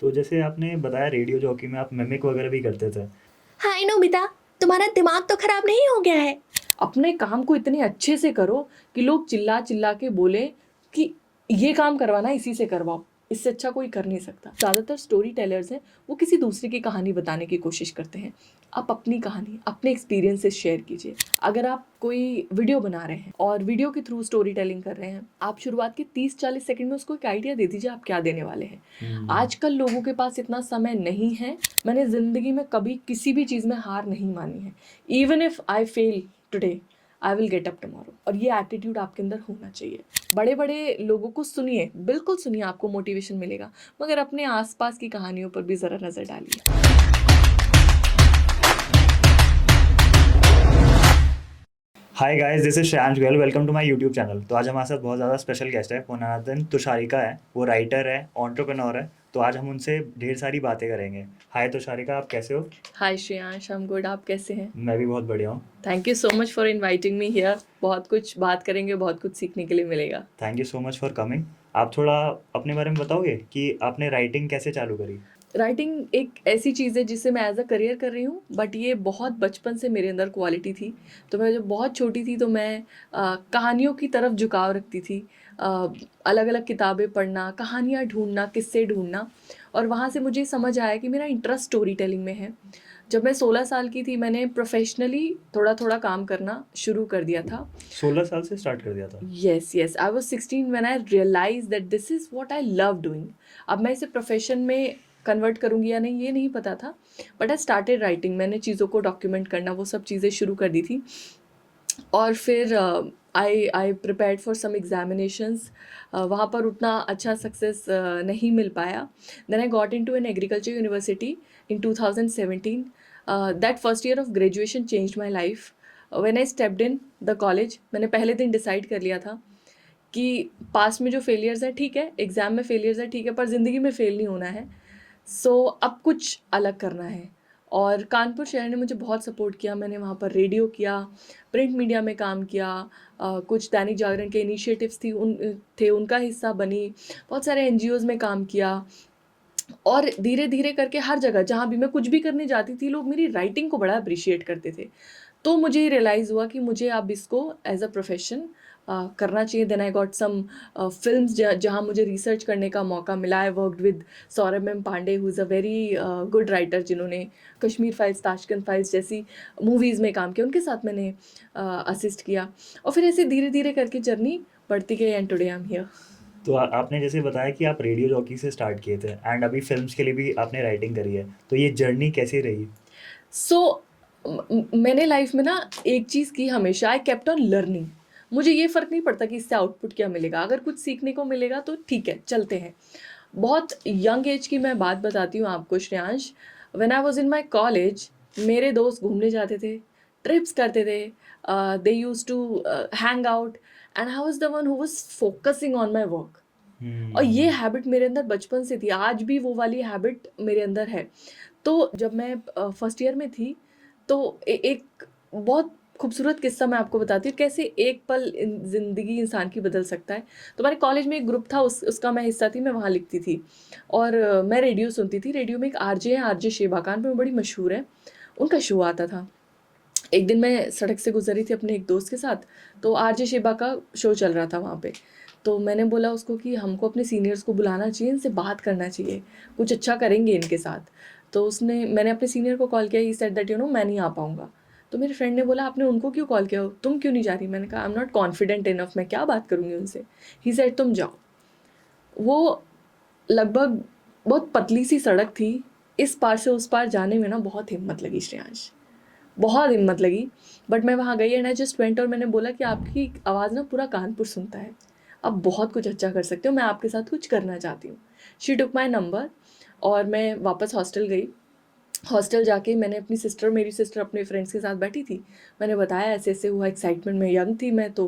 तो जैसे आपने बताया रेडियो जॉकी में आप मिमिक वगैरह भी करते थे। हाय नोबिता, तुम्हारा दिमाग तो खराब नहीं हो गया है? अपने काम को इतने अच्छे से करो कि लोग चिल्ला चिल्ला के बोले कि ये काम करवाना इसी से करवाओ। इससे अच्छा कोई कर नहीं सकता। ज़्यादातर स्टोरी टेलर्स हैं, वो किसी दूसरे की कहानी बताने की कोशिश करते हैं। आप अपनी कहानी, अपने एक्सपीरियंसेस शेयर कीजिए। अगर आप कोई वीडियो बना रहे हैं और वीडियो के थ्रू स्टोरी टेलिंग कर रहे हैं, आप शुरुआत के 30-40 सेकंड में उसको एक आइडिया दे दीजिए आप क्या देने वाले हैं। आजकल लोगों के पास इतना समय नहीं है। मैंने ज़िंदगी में कभी किसी भी चीज़ में हार नहीं मानी है। Even if I fail today, I will get up tomorrow. और ये एटीट्यूड आपके अंदर होना चाहिए। बड़े बड़े लोगों को सुनिए, बिल्कुल सुनिए, आपको मोटिवेशन मिलेगा, मगर अपने आसपास की कहानियों पर भी ज़रा नज़र डालिए। Hi guys, this is Shreyansh Goyal, welcome to my YouTube channel. तो आज हमारे साथ बहुत ज़्यादा स्पेशल गेस्ट है, पुनादन तुषारिका है। वो राइटर है, एंटरप्रेन्योर है। तो आज हम उनसे ढेर सारी बातें करेंगे। हाय तुषारिका, आप कैसे हो? हाय श्रेयांश, आई एम गुड। आप कैसे हैं? मैं भी बहुत बढ़िया हूँ। Thank you so much for inviting me here. बहुत कुछ बात करेंगे, बहुत कुछ सीखने के लिए मिलेगा। Thank you so much for coming. आप थोड़ा अपने बारे में बताओगे कि आपने राइटिंग कैसे चालू करी? राइटिंग एक ऐसी चीज़ है जिसे मैं एज अ करियर कर रही हूँ, बट ये बहुत बचपन से मेरे अंदर क्वालिटी थी। तो मैं जब बहुत छोटी थी तो मैं कहानियों की तरफ झुकाव रखती थी। अलग अलग किताबें पढ़ना, कहानियाँ ढूंढना, किस्से ढूंढना, और वहाँ से मुझे समझ आया कि मेरा इंटरेस्ट स्टोरी टेलिंग में है। जब मैं 16 साल की थी, मैंने प्रोफेशनली थोड़ा थोड़ा काम करना शुरू कर दिया था। 16 साल से स्टार्ट कर दिया था? Yes yes, I was 16 when I realise that this is what I love doing. अब मैं इसे प्रोफेशन में कन्वर्ट करूँगी या नहीं, ये नहीं पता था, बट आई स्टार्टेड राइटिंग। मैंने चीज़ों को डॉक्यूमेंट करना, वो सब चीज़ें शुरू कर दी थी। और फिर I prepared for some examinations. वहाँ पर उतना अच्छा सक्सेस नहीं मिल पाया। Then I got into an agriculture university in 2017। That first year of graduation changed my life. When I stepped in the college, मैंने पहले दिन डिसाइड कर लिया था कि पास में जो फेलियर्स है ठीक है, एग्ज़ाम में फेलियर्स है ठीक है, पर ज़िंदगी में फ़ेल नहीं होना है। सो अब कुछ अलग करना है। और कानपुर शहर ने मुझे बहुत सपोर्ट किया। मैंने वहाँ पर रेडियो किया, प्रिंट मीडिया में काम किया, कुछ दैनिक जागरण के इनिशिएटिव्स थे, उनका हिस्सा बनी, बहुत सारे एनजीओज़ में काम किया। और धीरे धीरे करके हर जगह जहाँ भी मैं कुछ भी करने जाती थी, लोग मेरी राइटिंग को बड़ा अप्रिशिएट करते थे। तो मुझे रियलाइज़ हुआ कि मुझे अब इसको एज अ प्रोफेशन करना चाहिए। Then I got some films जहाँ मुझे रिसर्च करने का मौका मिला। I worked with Saurabh M Pandey, who is a very good writer, जिन्होंने कश्मीर फाइल्स, ताशकंद फाइल्स जैसी मूवीज़ में काम किया। उनके साथ मैंने असिस्ट किया, और फिर ऐसे धीरे धीरे करके जर्नी बढ़ती गई, and today I am here. तो आपने जैसे बताया कि आप रेडियो जॉकी से स्टार्ट किए थे एंड अभी फिल्म्स के लिए भी आपने राइटिंग करी है, तो ये जर्नी कैसी रही? सो मैंने लाइफ में ना एक चीज़ की हमेशा, आई केप्ट ऑन लर्निंग। मुझे ये फ़र्क नहीं पड़ता कि इससे आउटपुट क्या मिलेगा, अगर कुछ सीखने को मिलेगा तो ठीक है, चलते हैं। बहुत यंग एज की मैं बात बताती हूँ आपको Shreyansh. When I was in my college, मेरे दोस्त घूमने जाते थे, ट्रिप्स करते थे, they used to hang out, and I was the one who was focusing on my work. और ये हम्म। हैबिट मेरे अंदर बचपन से थी, आज भी वो वाली हैबिट मेरे अंदर है। तो जब मैं फर्स्ट ईयर में थी, तो एक बहुत खूबसूरत किस्सा मैं आपको बताती हूँ, कैसे एक पल ज़िंदगी इंसान की बदल सकता है। तो हमारे कॉलेज में एक ग्रुप था, उसका मैं हिस्सा थी, मैं वहाँ लिखती थी। और मैं रेडियो सुनती थी। रेडियो में एक आरजे है, आरजे शेबा, कानपुर में बड़ी मशहूर है, उनका शो आता था। एक दिन मैं सड़क से गुजर रही थी अपने एक दोस्त के साथ, तो आरजे शेबा का शो चल रहा था वहाँ पे। तो मैंने बोला उसको कि हमको अपने सीनियर्स को बुलाना चाहिए, इनसे बात करना चाहिए, कुछ अच्छा करेंगे इनके साथ। तो मैंने अपने सीनियर को कॉल किया, ही सेड दैट मैं नहीं आ पाऊँगा। तो मेरे फ्रेंड ने बोला आपने उनको क्यों कॉल किया, तुम क्यों नहीं जा रही? मैंने कहा I am not confident enough, मैं क्या बात करूँगी उनसे। ही सेड तुम जाओ। वो लगभग बहुत पतली सी सड़क थी, इस पार से उस पार जाने में ना बहुत हिम्मत लगी श्रेयांश, बहुत हिम्मत लगी। बट मैं वहाँ गई एंड आई जस्ट वेंट, और मैंने बोला कि आपकी आवाज़ ना पूरा कानपुर सुनता है, आप बहुत कुछ अच्छा कर सकते हो, मैं आपके साथ कुछ करना चाहती हूँ। शी टुक माई नंबर, और मैं वापस हॉस्टल गई। हॉस्टल जाके मैंने अपनी सिस्टर, मेरी सिस्टर अपने फ्रेंड्स के साथ बैठी थी, मैंने बताया ऐसे ऐसे हुआ। एक्साइटमेंट में, यंग थी मैं तो,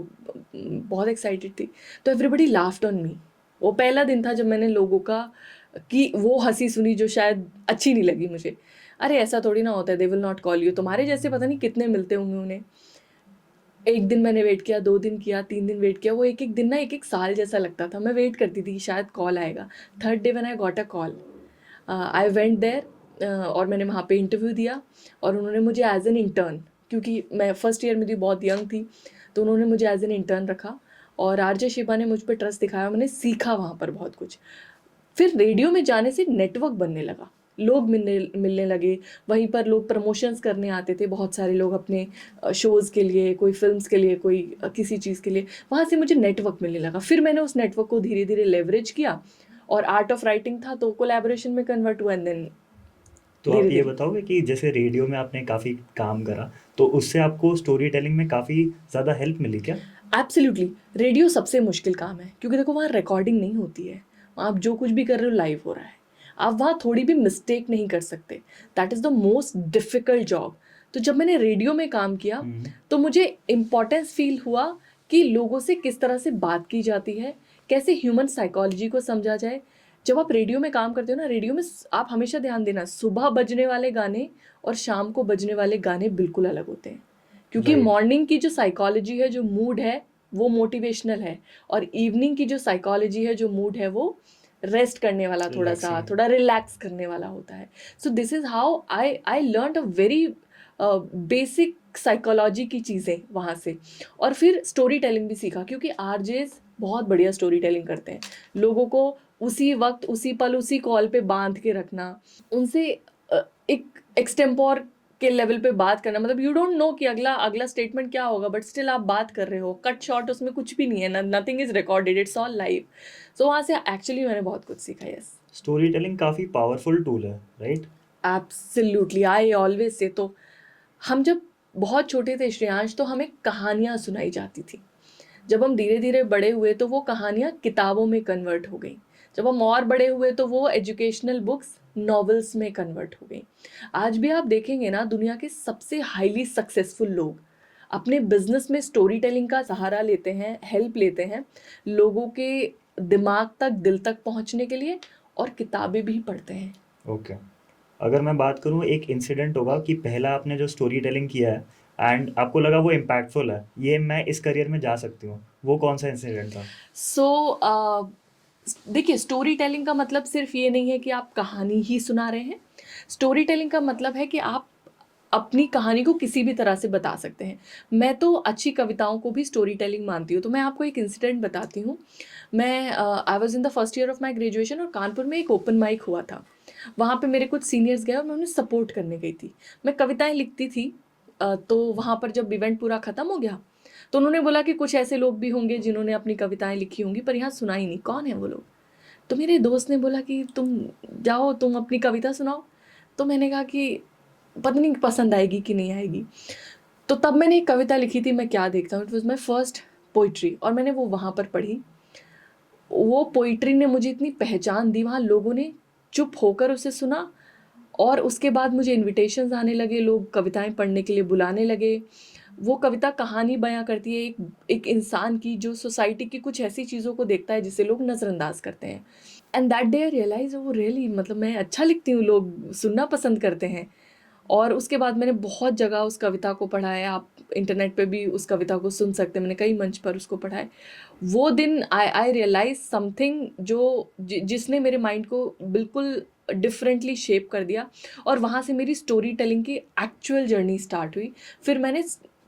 बहुत एक्साइटेड थी। तो एवरीबडी लाफ्ड ऑन मी। वो पहला दिन था जब मैंने लोगों का कि वो हंसी सुनी जो शायद अच्छी नहीं लगी मुझे। अरे ऐसा थोड़ी ना होता है, they will not call you, तुम्हारे जैसे पता नहीं कितने मिलते होंगे उन्हें। एक दिन मैंने वेट किया, 2 दिन किया, 3 दिन वेट किया, वो एक एक दिन ना एक एक साल जैसा लगता था। मैं वेट करती थी कि शायद कॉल आएगा। Third day when I got a call, I went there और मैंने वहाँ पे इंटरव्यू दिया और उन्होंने मुझे एज एन इंटर्न, क्योंकि मैं फर्स्ट ईयर में थी, बहुत यंग थी, तो उन्होंने मुझे एज एन इंटर्न रखा और आरजे शिबा ने मुझ पर ट्रस्ट दिखाया। मैंने सीखा वहाँ पर बहुत कुछ। फिर रेडियो में जाने से नेटवर्क बनने लगा, लोग मिलने लगे। वहीं पर लोग प्रमोशंस करने आते थे, बहुत सारे लोग अपने शोज़ के लिए, कोई फिल्म्स के लिए, कोई किसी चीज़ के लिए। वहाँ से मुझे नेटवर्क मिलने लगा। फिर मैंने उस नेटवर्क को धीरे धीरे लेवरेज किया और आर्ट ऑफ राइटिंग था तो कोलैबोरेशन में कन्वर्ट हुआ एंड देन तो धीरे आप ये धीरे। बताओगे कि जैसे रेडियो में आपने काफ़ी काम करा, तो उससे आपको स्टोरी टेलिंग में काफ़ी ज़्यादा हेल्प मिली क्या? एब्सोल्युटली, रेडियो सबसे मुश्किल काम है क्योंकि देखो वहाँ रिकॉर्डिंग नहीं होती है, आप जो कुछ भी कर रहे हो लाइव हो रहा है, आप वहाँ थोड़ी भी मिस्टेक नहीं कर सकते। That is the most difficult job. तो जब मैंने रेडियो में काम किया तो मुझे इम्पोर्टेंस फील हुआ कि लोगों से किस तरह से बात की जाती है, कैसे ह्यूमन साइकोलॉजी को समझा जाए। जब आप रेडियो में काम करते हो ना, रेडियो में आप हमेशा ध्यान देना, सुबह बजने वाले गाने और शाम को बजने वाले गाने बिल्कुल अलग होते हैं, क्योंकि राइट। मॉर्निंग की जो साइकोलॉजी है, जो मूड है, वो मोटिवेशनल है और इवनिंग की जो साइकोलॉजी है, जो मूड है, वो रेस्ट करने वाला, थोड़ा सा रिलैक्सिंग। थोड़ा रिलैक्स करने वाला होता है। So this is how I learn a very basic psychology की चीज़ें वहाँ से। और फिर स्टोरी टेलिंग भी सीखा क्योंकि आरजेस बहुत बढ़िया स्टोरी टेलिंग करते हैं। लोगों को उसी वक्त, उसी पल, उसी कॉल पे बांध के रखना, उनसे एक एक्सटेम्पोर के लेवल पे बात करना, मतलब यू डोंट नो कि अगला अगला स्टेटमेंट क्या होगा, बट स्टिल आप बात कर रहे हो। कट शॉर्ट, उसमें कुछ भी नहीं है, nothing is recorded, it's all live. So वहाँ से एक्चुअली मैंने बहुत कुछ सीखा। यस, स्टोरी टेलिंग काफ़ी पावरफुल टूल है, right? Absolutely, I always say. तो हम जब बहुत छोटे थे श्रेयांश, तो हमें कहानियाँ सुनाई जाती थी। जब हम धीरे धीरे बड़े हुए तो वो कहानियाँ किताबों में कन्वर्ट हो गई। जब हम और बड़े हुए तो वो एजुकेशनल बुक्स नॉवेल्स में कन्वर्ट हो गई। आज भी आप देखेंगे ना, दुनिया के सबसे हाईली सक्सेसफुल लोग अपने बिजनेस में स्टोरी टेलिंग का सहारा लेते हैं, हेल्प लेते हैं लोगों के दिमाग तक, दिल तक पहुंचने के लिए, और किताबें भी पढ़ते हैं। ओके। अगर मैं बात करूँ, एक इंसिडेंट होगा कि पहला आपने जो स्टोरी टेलिंग किया है एंड आपको लगा वो इम्पैक्टफुल है, ये मैं इस करियर में जा सकती हूँ, वो कौन सा इंसिडेंट था? सो देखिए, स्टोरी टेलिंग का मतलब सिर्फ ये नहीं है कि आप कहानी ही सुना रहे हैं। स्टोरी टेलिंग का मतलब है कि आप अपनी कहानी को किसी भी तरह से बता सकते हैं। मैं तो अच्छी कविताओं को भी स्टोरी टेलिंग मानती हूँ। तो मैं आपको एक इंसिडेंट बताती हूँ। मैं आई was in the first year of my graduation और कानपुर में एक ओपन माइक हुआ था। वहाँ पे मेरे कुछ सीनियर्स गए और मैं उन्हें सपोर्ट करने गई थी। मैं कविताएं लिखती थी। तो वहाँ पर जब इवेंट पूरा ख़त्म हो गया तो उन्होंने बोला कि कुछ ऐसे लोग भी होंगे जिन्होंने अपनी कविताएं लिखी होंगी, पर यहाँ सुनाई नहीं, कौन है वो लोग। तो मेरे दोस्त ने बोला कि तुम जाओ, तुम अपनी कविता सुनाओ। तो मैंने कहा कि पता नहीं पसंद आएगी कि नहीं आएगी। तो तब मैंने एक कविता लिखी थी, मैं क्या देखता हूँ, it was my first poetry, और मैंने वो वहाँ पर पढ़ी। वो पोइट्री ने मुझे इतनी पहचान दी, वहाँ लोगों ने चुप होकर उसे सुना और उसके बाद मुझे इनविटेशंस आने लगे, लोग कविताएं पढ़ने के लिए बुलाने लगे। वो कविता कहानी बयां करती है एक इंसान की, जो सोसाइटी की कुछ ऐसी चीज़ों को देखता है जिसे लोग नज़रअंदाज करते हैं। And that day I realise, वो रियली, मतलब मैं अच्छा लिखती हूँ, लोग सुनना पसंद करते हैं। और उसके बाद मैंने बहुत जगह उस कविता को पढ़ा है, आप इंटरनेट पे भी उस कविता को सुन सकते हैं, मैंने कई मंच पर उसको पढ़ा है। वो दिन आई रियलाइज समथिंग जिसने मेरे माइंड को बिल्कुल डिफरेंटली शेप कर दिया, और वहाँ से मेरी स्टोरी टेलिंग की एक्चुअल जर्नी स्टार्ट हुई। फिर मैंने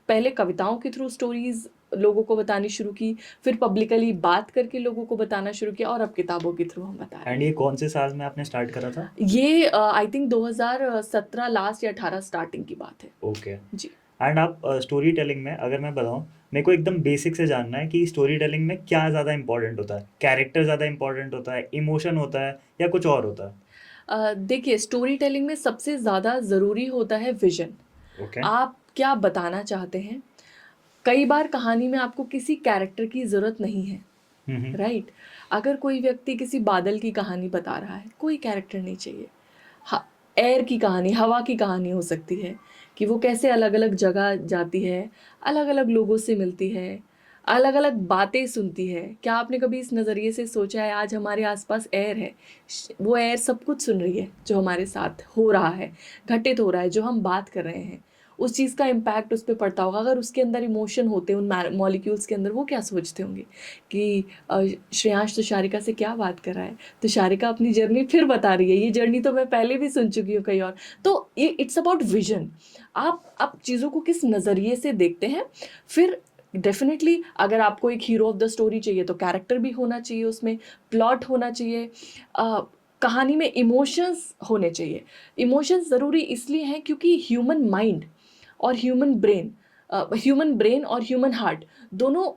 पहले कविताओं के थ्रू स्टोरीज लोगों को बतानी शुरू की, फिर पब्लिकली बात करके लोगों को बताना शुरू किया, और अब किताबों के थ्रू हम बता रहे एंड हैं। ये कौन से साल में आपने स्टार्ट करा था? ये आई थिंक 2017 लास्ट या 18 स्टार्टिंग की बात है। ओके। जी। एंड आप स्टोरी टेलिंग में, अगर मैं बताऊँ, मेरे को एकदम बेसिक से जानना है कि स्टोरी टेलिंग में क्या ज़्यादा इंपॉर्टेंट होता है? कैरेक्टर ज़्यादा इंपॉर्टेंट होता है, इमोशन होता है, या कुछ और होता है? देखिए, स्टोरी टेलिंग में सबसे ज़्यादा ज़रूरी होता है विजन। ओके। आप क्या बताना चाहते हैं। कई बार कहानी में आपको किसी कैरेक्टर की ज़रूरत नहीं है, हम्म। राइट। अगर कोई व्यक्ति किसी बादल की कहानी बता रहा है, कोई कैरेक्टर नहीं चाहिए। एयर की कहानी, हवा की कहानी हो सकती है कि वो कैसे अलग अलग जगह जाती है, अलग अलग लोगों से मिलती है, अलग अलग बातें सुनती है। क्या आपने कभी इस नज़रिए से सोचा है, आज हमारे आसपास एयर है, वो एयर सब कुछ सुन रही है जो हमारे साथ हो रहा है, घटित हो रहा है, जो हम बात कर रहे हैं, उस चीज़ का इम्पैक्ट उस पे पड़ता होगा। अगर उसके अंदर इमोशन होते उन मॉलिक्यूल्स के अंदर, वो क्या सोचते होंगे कि श्रेयांश तुषारिका से क्या बात कर रहा है, तुषारिका अपनी जर्नी फिर बता रही है, ये जर्नी तो मैं पहले भी सुन चुकी हूँ कहीं और। तो ये इट्स अबाउट विजन, आप चीज़ों को किस नज़रिए से देखते हैं। फिर डेफिनेटली अगर आपको एक हीरो ऑफ द स्टोरी चाहिए तो कैरेक्टर भी होना चाहिए, उसमें प्लॉट होना चाहिए, कहानी में इमोशंस होने चाहिए। इमोशंस ज़रूरी इसलिए हैं क्योंकि ह्यूमन माइंड और ह्यूमन ब्रेन और ह्यूमन हार्ट दोनों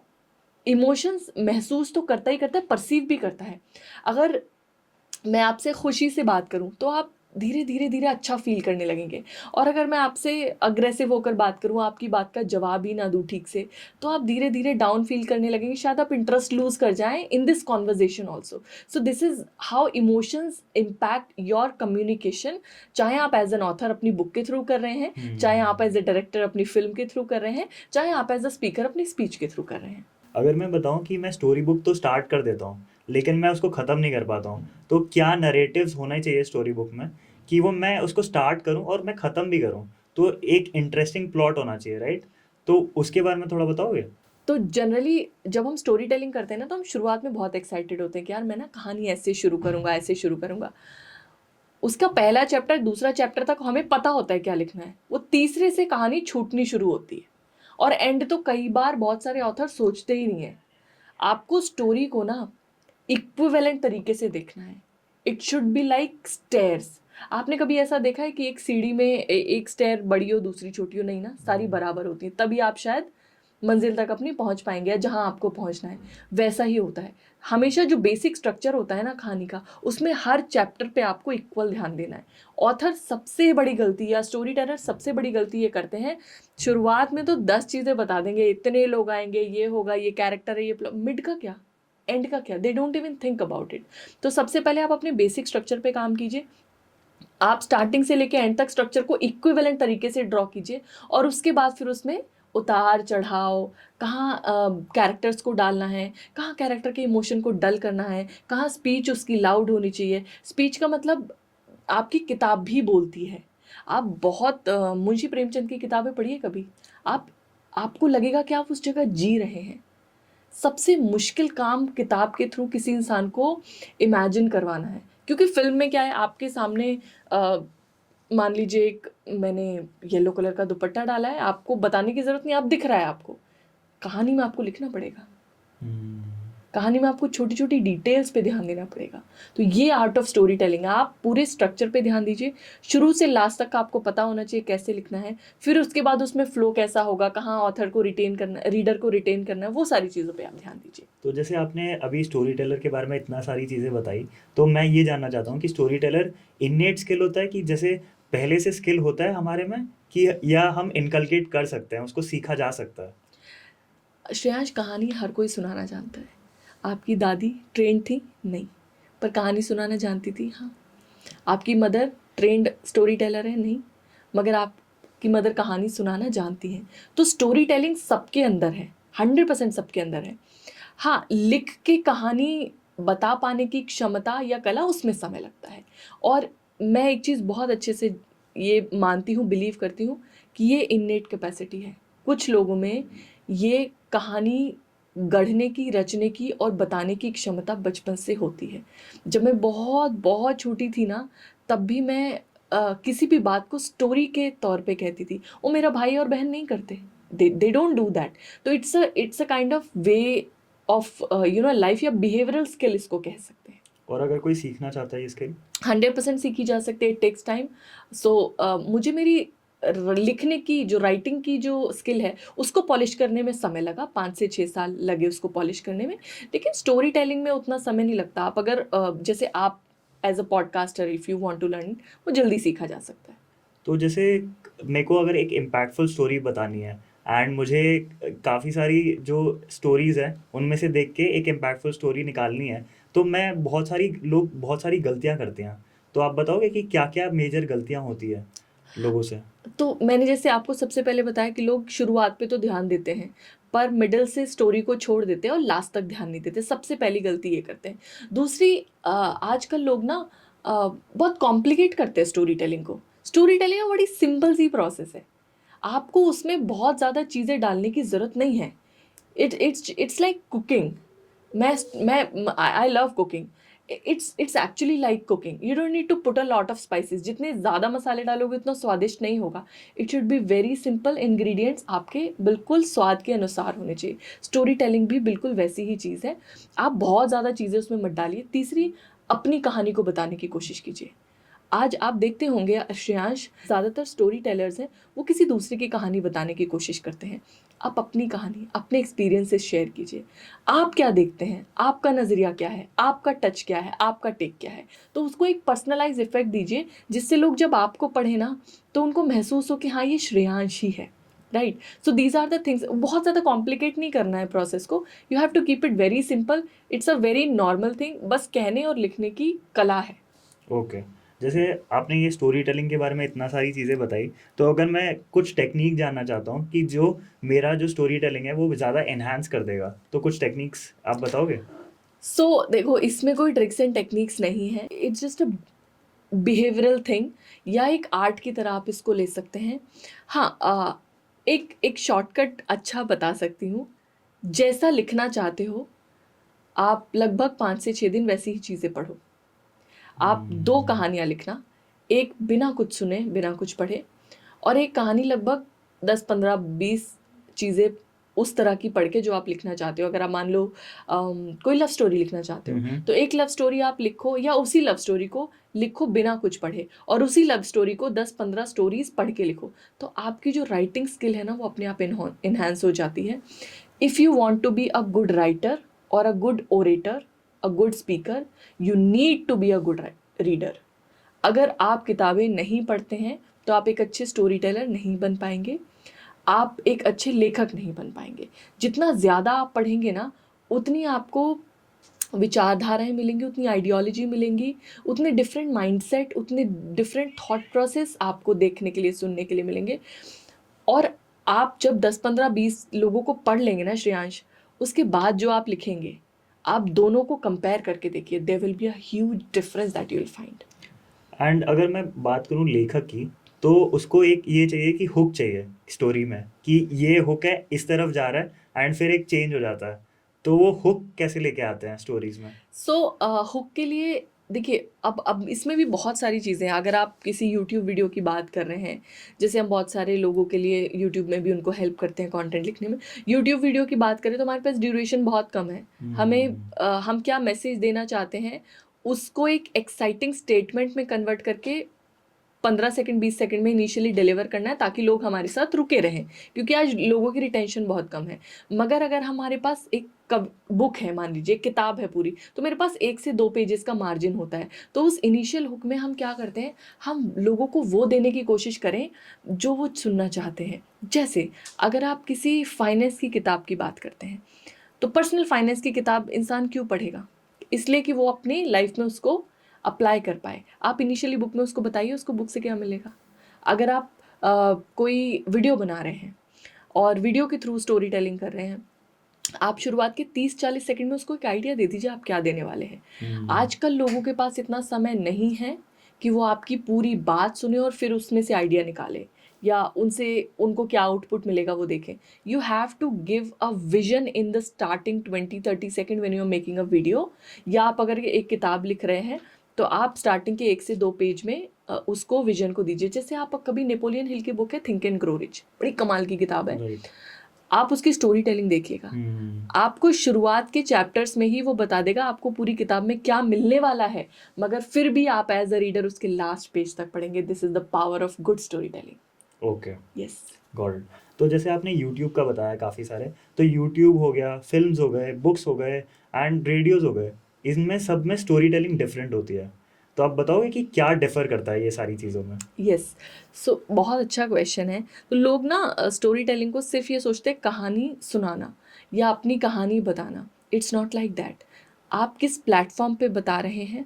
इमोशंस महसूस तो करता ही करता है, परसीव भी करता है। अगर मैं आपसे खुशी से बात करूं तो आप धीरे धीरे धीरे अच्छा फील करने लगेंगे, और अगर मैं आपसे अग्रेसिव होकर बात करूं, आपकी बात का जवाब ही ना दूं ठीक से, तो आप धीरे धीरे डाउन फील करने लगेंगे, शायद आप इंटरेस्ट लूज कर जाएं in this conversation also. So this is how emotions impact your communication, चाहे आप एज एन ऑथर अपनी बुक के थ्रू कर रहे हैं, चाहे आप एज ए डायरेक्टर अपनी फिल्म के थ्रू कर रहे हैं, चाहे आप एज अ स्पीकर अपनी स्पीच के थ्रू कर रहे हैं। अगर मैं बताऊं कि मैं स्टोरी बुक तो स्टार्ट कर देता हूँ लेकिन मैं उसको ख़त्म नहीं कर पाता हूँ, तो क्या नरेटिव्स होना चाहिए स्टोरी बुक में कि वो मैं उसको स्टार्ट करूँ और मैं ख़त्म भी करूँ, तो एक इंटरेस्टिंग प्लॉट होना चाहिए, राइट? तो उसके बारे में थोड़ा बताओगे? तो जनरली जब हम स्टोरी टेलिंग करते हैं ना, तो हम शुरुआत में बहुत एक्साइटेड होते हैं कि यार मैं ना कहानी ऐसे शुरू करूँगा, ऐसे शुरू करूँगा। उसका पहला चैप्टर दूसरा चैप्टर तक हमें पता होता है क्या लिखना है, वो तीसरे से कहानी छूटनी शुरू होती है, और एंड तो कई बार बहुत सारे ऑथर सोचते ही नहीं है। आपको स्टोरी को ना इक्विवेलेंट तरीके से देखना है। It should be like stairs. आपने कभी ऐसा देखा है कि एक सीढ़ी में एक स्टेयर बड़ी हो दूसरी छोटी हो? नहीं ना, सारी बराबर होती है, तभी आप शायद मंजिल तक अपनी पहुंच पाएंगे या जहां आपको पहुंचना है। वैसा ही होता है हमेशा, जो बेसिक स्ट्रक्चर होता है ना कहानी का, उसमें हर चैप्टर पे आपको इक्वल ध्यान देना है। ऑथर सबसे बड़ी गलती या स्टोरी टेलर सबसे बड़ी गलती ये करते हैं, शुरुआत में तो 10 चीज़ें बता देंगे, इतने लोग आएंगे, ये होगा, ये कैरेक्टर है, ये मिड का क्या, एंड का क्या, they don't even think about it. तो सबसे पहले आप अपने बेसिक स्ट्रक्चर पे काम कीजिए, आप स्टार्टिंग से लेके एंड तक स्ट्रक्चर को इक्विवेलेंट तरीके से ड्रॉ कीजिए, और उसके बाद फिर उसमें उतार चढ़ाव, कहाँ कैरेक्टर्स को डालना है, कहाँ कैरेक्टर के इमोशन को डल करना है, कहाँ स्पीच उसकी लाउड होनी चाहिए। स्पीच का मतलब आपकी किताब भी बोलती है। आप बहुत मुंशी प्रेमचंद की किताबें पढ़िए कभी, आपको लगेगा कि आप उस जगह जी रहे हैं। सबसे मुश्किल काम किताब के थ्रू किसी इंसान को इमेजिन करवाना है, क्योंकि फिल्म में क्या है, आपके सामने मान लीजिए एक मैंने येलो कलर का दुपट्टा डाला है, आपको बताने की ज़रूरत नहीं, आप दिख रहा है आपको। कहानी में आपको लिखना पड़ेगा, कहानी में आपको छोटी छोटी डिटेल्स पे ध्यान देना पड़ेगा। तो ये आर्ट ऑफ स्टोरी टेलिंग है। आप पूरे स्ट्रक्चर पे ध्यान दीजिए, शुरू से लास्ट तक आपको पता होना चाहिए कैसे लिखना है, फिर उसके बाद उसमें फ्लो कैसा होगा, कहाँ ऑथर को रिटेन करना, रीडर को रिटेन करना है, वो सारी चीज़ों पे आप ध्यान दीजिए। तो जैसे आपने अभी स्टोरी टेलर के बारे में इतना सारी चीज़ें बताई, तो मैं ये जानना चाहता हूँ कि स्टोरी टेलर इननेट स्किल होता है कि जैसे पहले से स्किल होता है हमारे में, कि या हम इनकलकेट कर सकते हैं, उसको सीखा जा सकता है? श्रेयांश, कहानी हर कोई सुनाना जानता है। आपकी दादी ट्रेंड थी? नहीं, पर कहानी सुनाना जानती थी, हाँ। आपकी मदर ट्रेंड स्टोरी टेलर है? नहीं, मगर आपकी मदर कहानी सुनाना जानती हैं। तो स्टोरी टेलिंग सबके अंदर है, 100% सबके अंदर है। हाँ, लिख के कहानी बता पाने की क्षमता या कला, उसमें समय लगता है। और मैं एक चीज़ बहुत अच्छे से ये मानती हूँ, बिलीव करती हूँ कि ये इननेट कैपेसिटी है। कुछ लोगों में ये कहानी गढ़ने की, रचने की और बताने की क्षमता बचपन से होती है। जब मैं बहुत बहुत छोटी थी ना, तब भी मैं किसी भी बात को स्टोरी के तौर पे कहती थी। वो मेरा भाई और बहन नहीं करते, दे डोंट डू दैट। तो it's a kind of way of life, या बिहेवियरल स्किल इसको कह सकते हैं। और अगर कोई सीखना चाहता है ये स्किल? 100% सीखी जा सकती है, इट टेक्स टाइम। सो मुझे मेरी लिखने की जो, राइटिंग की जो स्किल है, उसको पॉलिश करने में समय लगा, 5 से 6 साल लगे उसको पॉलिश करने में। लेकिन स्टोरी टेलिंग में उतना समय नहीं लगता। आप अगर जैसे आप as a podcaster, if you want to learn, वो जल्दी सीखा जा सकता है। तो जैसे मेरे को अगर एक इम्पैक्टफुल स्टोरी बतानी है एंड मुझे काफ़ी सारी जो स्टोरीज़ हैं उनमें से देख के एक इम्पैक्टफुल स्टोरी निकालनी है, तो मैं बहुत सारी गलतियां करते हैं, तो आप बताओगे कि क्या क्या मेजर गलतियां होती है लोगों से? तो मैंने जैसे आपको सबसे पहले बताया कि लोग शुरुआत पे तो ध्यान देते हैं, पर मिडल से स्टोरी को छोड़ देते हैं और लास्ट तक ध्यान नहीं देते। सबसे पहली गलती ये करते हैं। दूसरी, आजकल लोग ना बहुत कॉम्प्लिकेट करते हैं स्टोरी टेलिंग को। स्टोरी टेलिंग बड़ी सिंपल सी प्रोसेस है। आपको उसमें बहुत ज़्यादा चीज़ें डालने की ज़रूरत नहीं है. It's like cooking. मैं I love cooking. It's actually like cooking. You don't need to put a lot of spices. जितने ज़्यादा मसाले डालोगे उतना स्वादिष्ट नहीं होगा. It should be very simple. Ingredients आपके बिल्कुल स्वाद के अनुसार होने चाहिए. स्टोरी टेलिंग भी बिल्कुल वैसी ही चीज़ है. आप बहुत ज़्यादा चीज़ें उसमें मत डालिए. तीसरी, अपनी कहानी को बताने की कोशिश कीजिए. आज आप देखते होंगे श्रेयांश, ज़्यादातर स्टोरी टेलर्स हैं वो किसी दूसरे की कहानी बताने की कोशिश करते हैं. आप अपनी कहानी, अपने एक्सपीरियंसेस शेयर कीजिए. आप क्या देखते हैं, आपका नज़रिया क्या है, आपका टच क्या है, आपका टेक क्या है. तो उसको एक पर्सनलाइज इफेक्ट दीजिए जिससे लोग जब आपको पढ़े ना तो उनको महसूस हो कि हाँ ये श्रेयांश ही है. Right. So these are the things. बहुत ज़्यादा कॉम्प्लिकेट नहीं करना है प्रोसेस को. You have to keep it very simple. It's a very normal thing. बस कहने और लिखने की कला है. ओके. जैसे आपने ये स्टोरी टेलिंग के बारे में इतना सारी चीज़ें बताई, तो अगर मैं कुछ टेक्निक जानना चाहता हूँ कि जो मेरा जो स्टोरी टेलिंग है वो ज़्यादा एनहांस कर देगा, तो कुछ टेक्निक्स आप बताओगे? सो देखो, इसमें कोई ट्रिक्स एंड टेक्निक्स नहीं है. It's just a behavioural thing, या एक आर्ट की तरह आप इसको ले सकते हैं. हाँ, एक एक शॉर्टकट अच्छा बता सकती हूँ. जैसा लिखना चाहते हो आप लगभग 5 से 6 दिन वैसी ही चीज़ें पढ़ो. आप 2 कहानियाँ लिखना, एक बिना कुछ सुने, बिना कुछ पढ़े, और एक कहानी लगभग 10, 15, 20 चीज़ें उस तरह की पढ़ के जो आप लिखना चाहते हो. अगर आप मान लो कोई लव स्टोरी लिखना चाहते हो तो एक लव स्टोरी आप लिखो, या उसी लव स्टोरी को लिखो बिना कुछ पढ़े, और उसी लव स्टोरी को 10, 15 स्टोरीज पढ़ के लिखो. तो आपकी जो राइटिंग स्किल है ना वो अपने आप इन्हांस हो जाती है. If you want to be a good writer और a good orator, a good speaker, you need to be a good reader. अगर आप किताबें नहीं पढ़ते हैं तो आप एक अच्छे स्टोरी टेलर नहीं बन पाएंगे. आप एक अच्छे लेखक नहीं बन पाएंगे. जितना ज़्यादा आप पढ़ेंगे ना उतनी आपको विचारधाराएं मिलेंगी, उतनी आइडियोलॉजी मिलेंगी, उतने डिफरेंट माइंडसेट, उतने डिफरेंट थॉट प्रोसेस आपको देखने के लिए, सुनने के लिए मिलेंगे. और आप जब 10, 15, 20 लोगों को पढ़ लेंगे ना श्रेयांश, उसके बाद जो आप लिखेंगे, आप दोनों को कंपेयर करके देखिए. There will be a huge difference that you will find. And अगर मैं बात करूँ लेखक की, तो उसको एक ये चाहिए कि हुक चाहिए स्टोरी में, कि ये हुक है, इस तरफ जा रहा है, एंड फिर एक चेंज हो जाता है. तो वो हुक कैसे लेके आते हैं स्टोरीज में? सो हुक के लिए देखिए, अब इसमें भी बहुत सारी चीज़ें हैं. अगर आप किसी यूट्यूब वीडियो की बात कर रहे हैं, जैसे हम बहुत सारे लोगों के लिए यूट्यूब में भी उनको हेल्प करते हैं कंटेंट लिखने में. यूट्यूब वीडियो की बात करें तो हमारे पास ड्यूरेशन बहुत कम है. हम क्या मैसेज देना चाहते हैं उसको एक एक्साइटिंग स्टेटमेंट में कन्वर्ट करके 15 सेकंड 20 सेकंड में इनिशियली डिलीवर करना है, ताकि लोग हमारे साथ रुके रहें, क्योंकि आज लोगों की रिटेंशन बहुत कम है. मगर अगर हमारे पास एक बुक है, मान लीजिए एक किताब है पूरी, तो मेरे पास 1 से 2 पेजेस का मार्जिन होता है. तो उस इनिशियल हुक में हम क्या करते हैं, हम लोगों को वो देने की कोशिश करें जो वो सुनना चाहते हैं. जैसे अगर आप किसी फाइनेंस की किताब की बात करते हैं, तो पर्सनल फाइनेंस की किताब इंसान क्यों पढ़ेगा? इसलिए कि वो अपनी लाइफ में उसको अप्लाई कर पाए. आप इनिशियली बुक में उसको बताइए उसको बुक से क्या मिलेगा. अगर आप कोई वीडियो बना रहे हैं और वीडियो के थ्रू स्टोरी टेलिंग कर रहे हैं, आप शुरुआत के 30-40 सेकंड में उसको एक आइडिया दे दीजिए आप क्या देने वाले हैं. आजकल लोगों के पास इतना समय नहीं है कि वो आपकी पूरी बात सुने और फिर उसमें से आइडिया निकाले, या उनको क्या आउटपुट मिलेगा वो देखें. You have to give a vision in the starting 20-30 second when you are making a video. या आप अगर एक किताब लिख रहे हैं तो आप स्टार्टिंग के 1 से 2 पेज में उसको विजन को दीजिए. जैसे आप कभी नेपोलियन हिल की बुक है थिंक एंड ग्रो रिच, बड़ी कमाल की किताब है. राइट. आप उसकी स्टोरी टेलिंग देखिएगा, आपको शुरुआत के चैप्टर्स में ही वो बता देगा आपको पूरी किताब में क्या मिलने वाला है, मगर फिर भी आप एज अ रीडर उसके लास्ट पेज तक पढ़ेंगे. This is the power of good story telling. Okay. Yes. Got it. तो जैसे आपने यूट्यूब का बताया काफ़ी सारे, तो यूट्यूब हो गया, फिल्म्स हो गए, बुक्स हो गए, एंड रेडियोज़ हो गए, इनमें सब में स्टोरी टेलिंग डिफरेंट होती है. तो आप बताओगे कि क्या डिफ़र करता है ये सारी चीज़ों में? यस. सो बहुत अच्छा क्वेश्चन है. तो लोग ना स्टोरी टेलिंग को सिर्फ ये सोचते हैं कहानी सुनाना या अपनी कहानी बताना. It's not like that. आप किस प्लेटफॉर्म पे बता रहे हैं,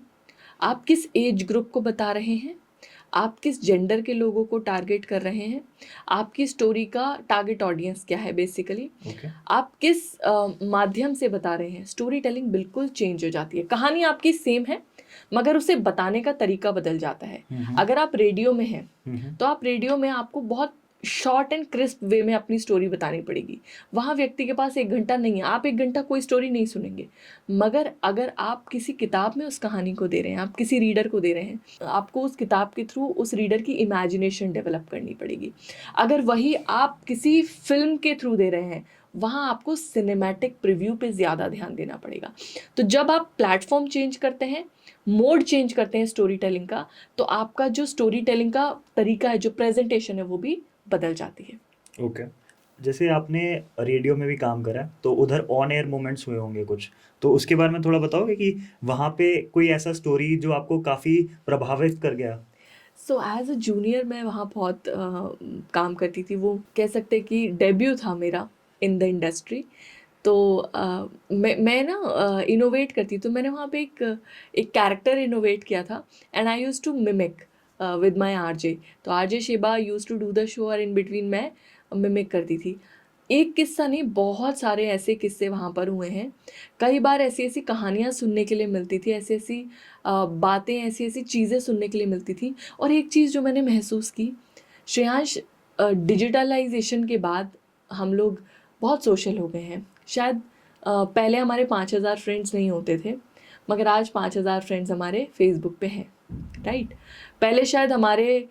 आप किस एज ग्रुप को बता रहे हैं, आप किस जेंडर के लोगों को टारगेट कर रहे हैं, आपकी स्टोरी का टारगेट ऑडियंस क्या है बेसिकली, ओके. आप किस माध्यम से बता रहे हैं. स्टोरी टेलिंग बिल्कुल चेंज हो जाती है. कहानी आपकी सेम है मगर उसे बताने का तरीका बदल जाता है. अगर आप रेडियो में हैं तो आप रेडियो में आपको बहुत शॉर्ट एंड क्रिस्प वे में अपनी स्टोरी बतानी पड़ेगी। वहाँ व्यक्ति के पास 1 घंटा नहीं है, आप 1 घंटा कोई स्टोरी नहीं सुनेंगे। मगर अगर आप किसी किताब में उस कहानी को दे रहे हैं, आप किसी रीडर को दे रहे हैं, आपको उस किताब के थ्रू उस रीडर की इमेजिनेशन डेवलप करनी पड़ेगी। अगर वही आप किसी फिल्म के थ्रू दे रहे हैं, वहाँ आपको सिनेमैटिक प्रीव्यू पे ज़्यादा ध्यान देना पड़ेगा। तो जब आप प्लेटफॉर्म चेंज करते हैं, मोड चेंज करते हैं स्टोरी टेलिंग का, तो आपका जो स्टोरी टेलिंग का तरीका है, जो प्रेजेंटेशन है, वो भी बदल जाती है। ओके। जैसे आपने रेडियो में भी काम करा है, तो उधर ऑन एयर मोमेंट्स हुए होंगे कुछ, तो उसके बारे में थोड़ा बताओगे कि वहाँ पे कोई ऐसा स्टोरी जो आपको काफ़ी प्रभावित कर गया? सो एज अ जूनियर मैं वहाँ बहुत काम करती थी। वो कह सकते हैं कि डेब्यू था मेरा इन द इंडस्ट्री। तो मैं ना इनोवेट करती, तो मैंने वहाँ पे एक कैरेक्टर इनोवेट किया था, and I use to mimic with my RJ. तो RJ Sheba use to do the show, और इन बिटवीन मैं मिमिक करती थी। एक किस्सा नहीं, बहुत सारे ऐसे किस्से वहाँ पर हुए हैं। कई बार ऐसी ऐसी कहानियाँ सुनने के लिए मिलती थी, ऐसी ऐसी बातें, ऐसी ऐसी चीज़ें सुनने के लिए मिलती थी। और एक चीज़ जो मैंने महसूस की, श्रेयांश, डिजिटलाइजेशन के बाद हम लोग बहुत सोशल हो गए हैं। शायद पहले हमारे 5,000 फ्रेंड्स नहीं होते थे, मगर आज 5,000 फ्रेंड्स हमारे फेसबुक पे हैं, राइट। पहले शायद हमारे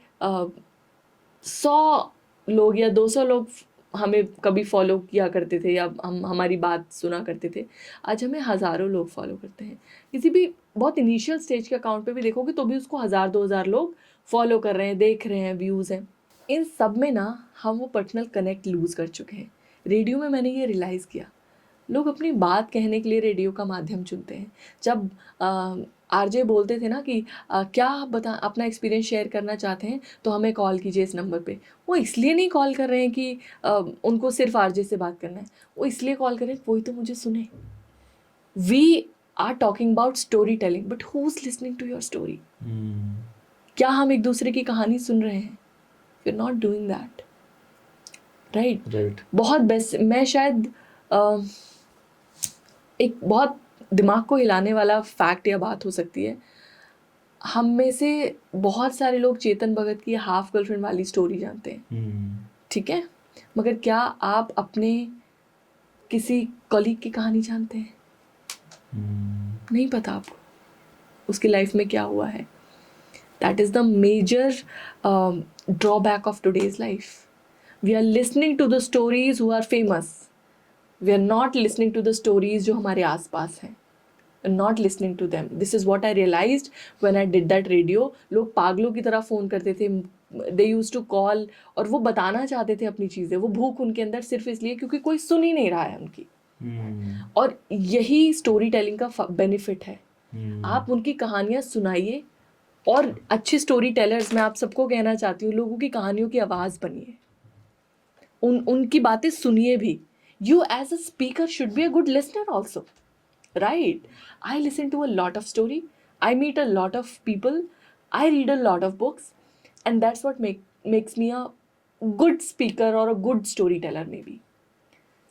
100 लोग या 200 लोग हमें कभी फॉलो किया करते थे, या हम हमारी बात सुना करते थे। आज हमें हज़ारों लोग फॉलो करते हैं। किसी भी बहुत इनिशियल स्टेज के अकाउंट पे भी देखोगे तो भी उसको 1,000-2,000 लोग फॉलो कर रहे हैं, देख रहे हैं, व्यूज़ हैं। इन सब में ना हम वो पर्सनल कनेक्ट लूज़ कर चुके हैं। रेडियो में मैंने ये रियलाइज़ किया, लोग अपनी बात कहने के लिए रेडियो का माध्यम चुनते हैं। जब आरजे बोलते थे ना कि क्या आप अपना एक्सपीरियंस शेयर करना चाहते हैं तो हमें कॉल कीजिए इस नंबर पे, वो इसलिए नहीं कॉल कर रहे हैं कि उनको सिर्फ आरजे से बात करना है, वो इसलिए कॉल कर रहे हैं कोई तो मुझे सुने। We are talking about story telling, but who is listening to your story? क्या हम एक दूसरे की कहानी सुन रहे हैं? We are not doing that, right. Right. बहुत बेस्ट, मैं शायद एक बहुत दिमाग को हिलाने वाला फैक्ट या बात हो सकती है, हम में से बहुत सारे लोग चेतन भगत की हाफ गर्लफ्रेंड वाली स्टोरी जानते हैं, ठीक है, मगर क्या आप अपने किसी कलीग की कहानी जानते हैं? नहीं पता आपको उसकी लाइफ में क्या हुआ है। That is the major drawback of today's life. We are listening to the stories who are famous, we are not listening to the stories जो हमारे आसपास हैं, not listening to them. This is what I realised when I did that radio. लोग पागलों की तरह phone करते थे, दे यूज टू कॉल, और वो बताना चाहते थे अपनी चीज़ें, वो भूख उनके अंदर सिर्फ इसलिए क्योंकि कोई सुन ही नहीं रहा है उनकी। और यही स्टोरी टेलिंग का बेनिफिट है। आप उनकी कहानियाँ सुनाइए, और अच्छे स्टोरी टेलर्स, मैं आप सबको कहना चाहती हूँ, लोगों की कहानियों की आवाज़ बनिए, उनकी बातें सुनिए भी। You as a speaker should be a good listener also, right? I listen to a lot of story, I meet a lot of people, I read a lot of books, and that's what makes me a good speaker or a good storyteller maybe.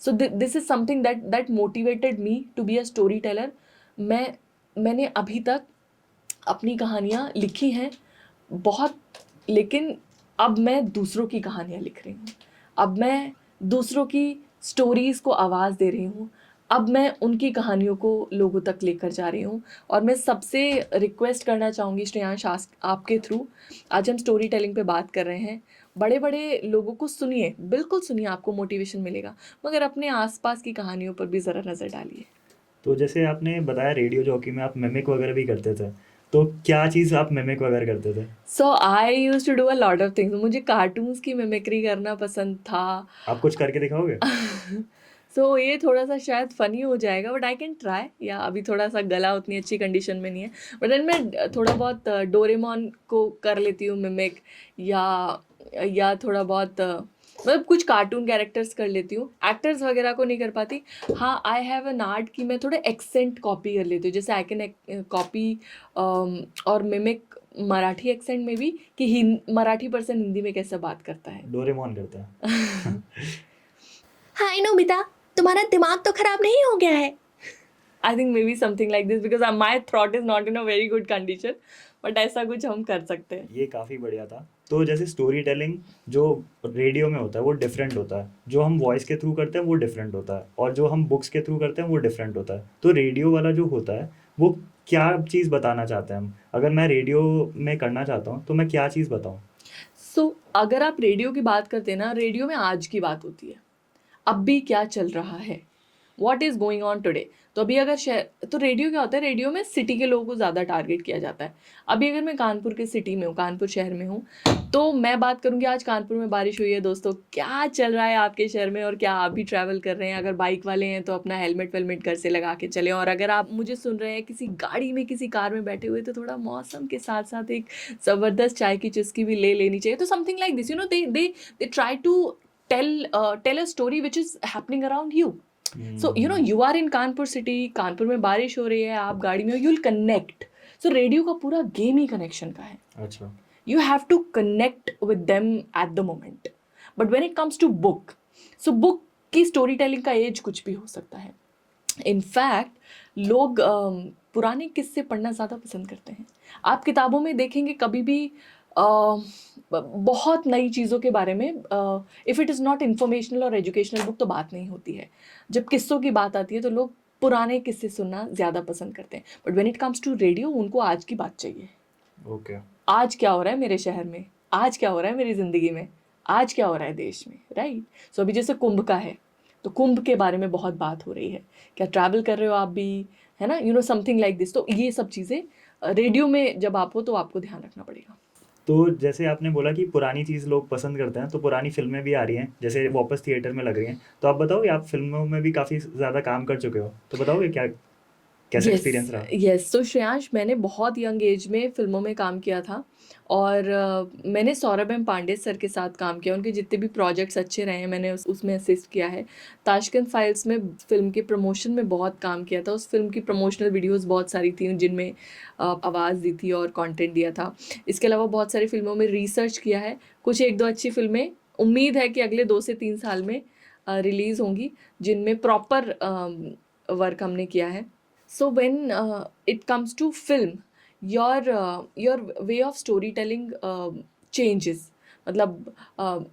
So this is something that motivated me to be a storyteller. मैंने अभी तक अपनी कहानियाँ लिखी हैं बहुत, लेकिन अब मैं दूसरों की कहानियाँ लिख रही हूँ, अब मैं दूसरों की स्टोरीज़ को आवाज़ दे रही हूँ, अब मैं उनकी कहानियों को लोगों तक लेकर जा रही हूँ। और मैं सबसे रिक्वेस्ट करना चाहूँगी श्रेयांश, आपके थ्रू, आज हम स्टोरी टेलिंग पे बात कर रहे हैं, बड़े बड़े लोगों को सुनिए, बिल्कुल सुनिए, आपको मोटिवेशन मिलेगा, मगर अपने आसपास की कहानियों पर भी ज़रा नज़र डालिए। तो जैसे आपने बताया रेडियो जॉकी में आप मिमिक वगैरह भी करते थे, तो क्या चीज़ आप मिमिक वगैरह करते थे? So I use to do a lot of things. मुझे कार्टून्स की मिमिक्री करना पसंद था। आप कुछ करके दिखाओगे? सो ये थोड़ा सा शायद फ़नी हो जाएगा, बट आई कैन ट्राई। या अभी थोड़ा सा गला उतनी अच्छी कंडीशन में नहीं है, बट देन मैं थोड़ा बहुत डोरेमोन को कर लेती हूँ मिमिक, या थोड़ा बहुत मतलब कुछ कार्टून कैरेक्टर्स कर लेती हूँ। एक्टर्स वगैरह को नहीं कर पाती। हाँ, आई हैव एन आर्ट कि मैं थोड़े एक्सेंट कॉपी कर लेती हूँ, जैसे आई कैन कॉपी और मिमिक मराठी एक्सेंट में भी, कि मराठी पर्सन हिंदी में कैसे बात करता है। डोरेमोन करता है। हाय नोबिता, तुम्हारा दिमाग तो खराब नहीं हो गया है? I think maybe something like this, because my throat is not in a very good condition. But ऐसा कुछ हम कर सकते हैं। ये काफ़ी बढ़िया था। तो जैसे स्टोरी टेलिंग जो रेडियो में होता है वो डिफरेंट होता है, जो हम वॉइस के थ्रू करते हैं वो डिफरेंट होता है, और जो हम बुक्स के थ्रू करते हैं वो डिफरेंट होता है। तो रेडियो वाला जो होता है वो क्या चीज़ बताना चाहते हैं हम? अगर मैं रेडियो में करना चाहता हूँ तो मैं क्या चीज़ बताऊँ? सो अगर आप रेडियो की बात करते हैं ना, रेडियो में आज की बात होती है, अब भी क्या चल रहा है, what is going on today. तो अभी अगर शहर, तो रेडियो क्या होता है, रेडियो में सिटी के लोगों को ज़्यादा टारगेट किया जाता है। अभी अगर मैं कानपुर के सिटी में हूँ, कानपुर शहर में हूँ, तो मैं बात करूँगी आज कानपुर में बारिश हुई है दोस्तों, क्या चल रहा है आपके शहर में, और क्या आप भी ट्रैवल कर रहे हैं। अगर बाइक वाले हैं तो अपना हेलमेट वेलमेट घर से लगा के चलें, और अगर आप मुझे सुन रहे हैं किसी गाड़ी में किसी कार में बैठे हुए, तो थोड़ा मौसम के साथ साथ एक ज़बरदस्त चाय की चुस्की भी ले लेनी चाहिए। तो something like this, you know, they try to tell a story which is happening around you. So you know, you are in Kanpur city, Kanpur में बारिश हो रही है, आप गाड़ी में हो, you will connect. So radio का पूरा गेम ही कनेक्शन का है। अच्छा। You have to connect with them at the moment. But when it comes to book, so book की स्टोरी टेलिंग का एज कुछ भी हो सकता है। इनफैक्ट लोग पुराने किस्से पढ़ना ज़्यादा पसंद करते हैं। आप किताबों में देखेंगे कभी भी बहुत नई चीज़ों के बारे में, if it is not informational और एजुकेशनल बुक, तो बात नहीं होती है। जब किस्सों की बात आती है तो लोग पुराने किस्से सुनना ज़्यादा पसंद करते हैं। But when it comes to radio, उनको आज की बात चाहिए। ओके। आज क्या हो रहा है मेरे शहर में, आज क्या हो रहा है मेरी ज़िंदगी में, आज क्या हो रहा है देश में, राइट। सो अभी जैसे कुंभ का है, तो कुंभ के बारे में बहुत बात हो रही है, क्या ट्रैवल कर रहे हो आप भी, है ना, you know, something like this. तो ये सब चीज़ें रेडियो में जब आप हो तो आपको ध्यान रखना पड़ेगा। तो जैसे आपने बोला कि पुरानी चीज़ लोग पसंद करते हैं, तो पुरानी फ़िल्में भी आ रही हैं, जैसे वापस थिएटर में लग रही हैं। तो आप बताओगे, आप फ़िल्मों में भी काफ़ी ज़्यादा काम कर चुके हो, तो बताओगे क्या कैसा यस, एक्सपीरियंस रहा? यस। तो श्रेयांश, मैंने बहुत यंग एज में फ़िल्मों में काम किया था, और मैंने सौरभ एम पांडे सर के साथ काम किया। उनके जितने भी प्रोजेक्ट्स अच्छे रहे हैं, मैंने उसमें असिस्ट किया है। ताशकंद फाइल्स में फ़िल्म के प्रमोशन में बहुत काम किया था। उस फ़िल्म की प्रमोशनल वीडियोज़ बहुत सारी थी जिनमें आवाज़ दी थी और कंटेंट दिया था। इसके अलावा बहुत सारी फ़िल्मों में रिसर्च किया है। कुछ एक दो अच्छी फ़िल्में उम्मीद है कि अगले 2 से 3 साल में रिलीज़ होंगी, जिनमें प्रॉपर वर्क हमने किया है। So when it comes to film, your way of storytelling changes. मतलब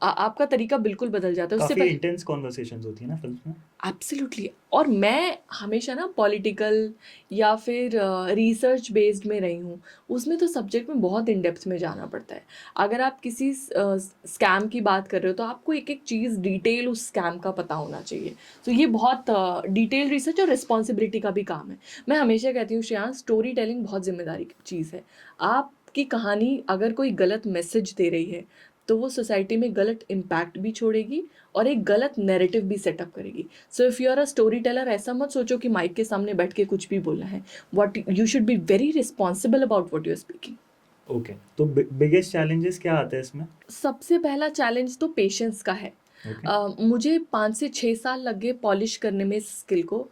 आपका तरीका बिल्कुल बदल जाता है उससे काफ़ी पहले। इंटेंस कॉन्वर्सेशंस होती है ना फ़िल्म में? एब्सोल्युटली। और मैं हमेशा ना पॉलिटिकल या फिर रिसर्च बेस्ड में रही हूँ। उसमें तो सब्जेक्ट में बहुत इन डेप्थ में जाना पड़ता है। अगर आप किसी स्कैम की बात कर रहे हो, तो आपको एक एक चीज़ डिटेल उस स्कैम का पता होना चाहिए। तो ये बहुत डिटेल रिसर्च और रिस्पॉन्सिबिलिटी का भी काम है। मैं हमेशा कहती हूँ श्रेयांश, स्टोरी टेलिंग बहुत जिम्मेदारी की चीज़ है। आपकी कहानी अगर कोई गलत मैसेज दे रही है, तो वो सोसाइटी में गलत इम्पैक्ट भी छोड़ेगी और एक गलत नैरेटिव भी सेटअप करेगी। So if you are a story teller, ऐसा मत सोचो कि माइक के सामने बैठ के कुछ भी बोलना है। What you should be very responsible about what you are speaking. Okay. तो बिगेस्ट चैलेंजेस क्या आते हैं इसमें? सबसे पहला चैलेंज तो पेशेंस का है। ओके। मुझे 5 से 6 साल लग गए पॉलिश करने में इस स्किल को।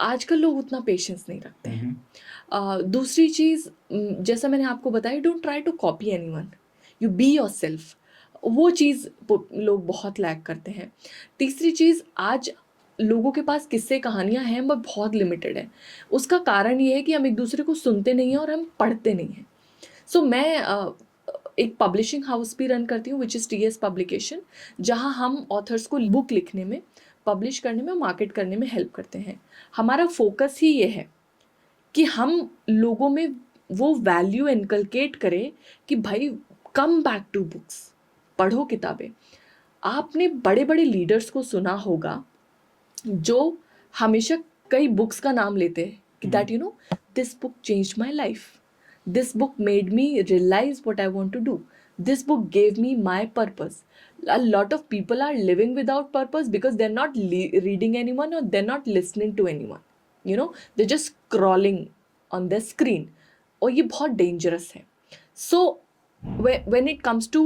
आजकल लोग उतना पेशेंस नहीं रखते हैं। दूसरी चीज़, जैसा मैंने आपको बताया, don't try to copy anyone, you be yourself. वो चीज़ लोग बहुत लैक करते हैं। तीसरी चीज़, आज लोगों के पास किस्से कहानियाँ हैं बट बहुत लिमिटेड है। उसका कारण ये है कि हम एक दूसरे को सुनते नहीं हैं और हम पढ़ते नहीं हैं। सो मैं एक पब्लिशिंग हाउस भी रन करती हूँ, विच इज़ टीएस पब्लिकेशन, जहाँ हम ऑथर्स को बुक लिखने में, पब्लिश करने में, मार्केट करने में हेल्प करते हैं। हमारा फोकस ही ये है कि हम लोगों में वो वैल्यू इनकलकेट करें कि भाई, कम बैक टू बुक्स, पढ़ो किताबें। आपने बड़े बड़े लीडर्स को सुना होगा जो हमेशा कई बुक्स का नाम लेते हैं कि that, you know, this book changed my life, this book made me realise what I want to do, this book gave me my purpose. A lot of people are living without purpose because they're not reading anyone or they're not listening to anyone. You know, they're just scrolling on their screen. और ये बहुत dangerous है। So when it comes to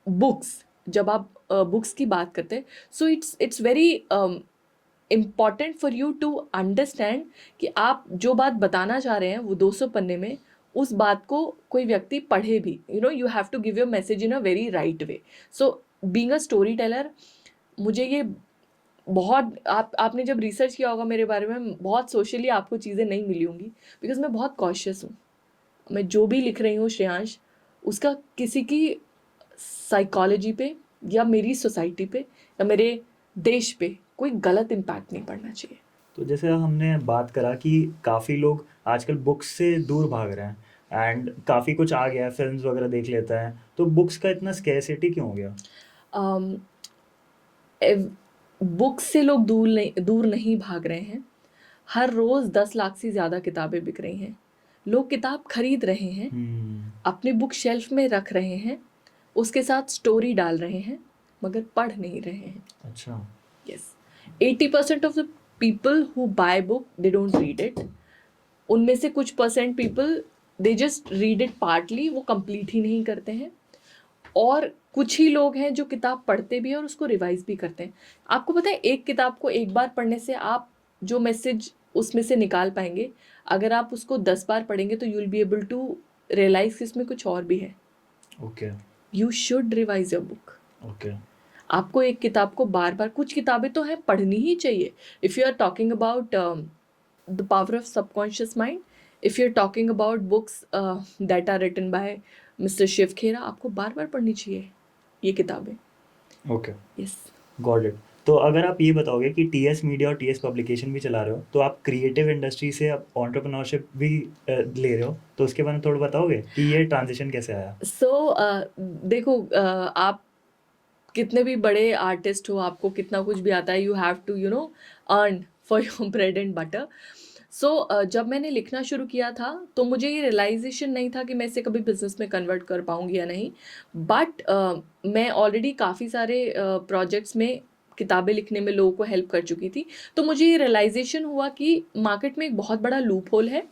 books, जब आप books की बात करते हैं, so it's very important for you to understand कि आप जो बात बताना चाह रहे हैं वो 200 पन्ने में, उस बात को कोई व्यक्ति पढ़े भी। You know, you have to give your message in a very right way. So being a story teller, मुझे ये बहुत, आपने जब रिसर्च किया होगा मेरे बारे में, बहुत सोशली आपको चीज़ें नहीं मिली होंगी, बिकॉज मैं बहुत कॉशियस हूँ। मैं जो भी लिख रही हूँ श्रेयांश, उसका किसी की साइकोलॉजी पे या मेरी सोसाइटी पे या मेरे देश पे कोई गलत इम्पैक्ट नहीं पड़ना चाहिए। तो जैसे हमने बात करा कि काफ़ी लोग आजकल बुक्स से दूर भाग रहे हैं एंड काफ़ी कुछ आ गया है, फिल्म्स वगैरह देख लेते हैं, तो बुक्स का इतना स्कैरसिटी क्यों हो गया? बुक्स से लोग दूर नहीं भाग रहे हैं। हर रोज़ 10 लाख से ज़्यादा किताबें बिक रही हैं। लोग किताब खरीद रहे हैं, अपने बुक शेल्फ में रख रहे हैं, उसके साथ स्टोरी डाल रहे हैं, मगर पढ़ नहीं रहे हैं। अच्छा। Yes. 80% of the people who buy book, they don't read it. उनमें से कुछ percent people they just read it partly, वो कंप्लीट ही नहीं करते हैं। और कुछ ही लोग हैं जो किताब पढ़ते भी हैं और उसको रिवाइज भी करते हैं। आपको पता है, एक किताब को एक बार पढ़ने से आप जो मैसेज उसमें से निकाल पाएंगे, अगर आप उसको 10 बार पढ़ेंगे तो you will be able to realise कि इसमें कुछ और भी है। Okay. You should revise your book. Okay. आपको एक किताब को बार बार, कुछ किताबें तो हैं पढ़नी ही चाहिए। If you are talking about the power of subconscious mind, if you are talking about books that are written by mister Shiv Khera, आपको बार बार पढ़नी चाहिए ये किताबें। ओके। यस। Got it. तो अगर आप ये बताओगे कि टीएस मीडिया और टीएस पब्लिकेशन भी चला रहे हो, तो आप क्रिएटिव इंडस्ट्री से आप एंटरप्रेन्योरशिप भी ले रहे हो, तो उसके बारे में थोड़ा बताओगे कि ये ट्रांजिशन कैसे आया? सो देखो, आप कितने भी बड़े आर्टिस्ट हो, आपको कितना कुछ भी आता है, you have to earn for your bread and butter. So जब मैंने लिखना शुरू किया था तो मुझे ये रियलाइजेशन नहीं था कि मैं इसे कभी बिजनेस में कन्वर्ट कर पाऊंगी या नहीं। बट मैं ऑलरेडी काफ़ी सारे प्रोजेक्ट्स में किताबें लिखने में लोगों को हेल्प कर चुकी थी। तो मुझे ये रियलाइजेशन हुआ कि मार्केट में एक बहुत बड़ा लूप होल है।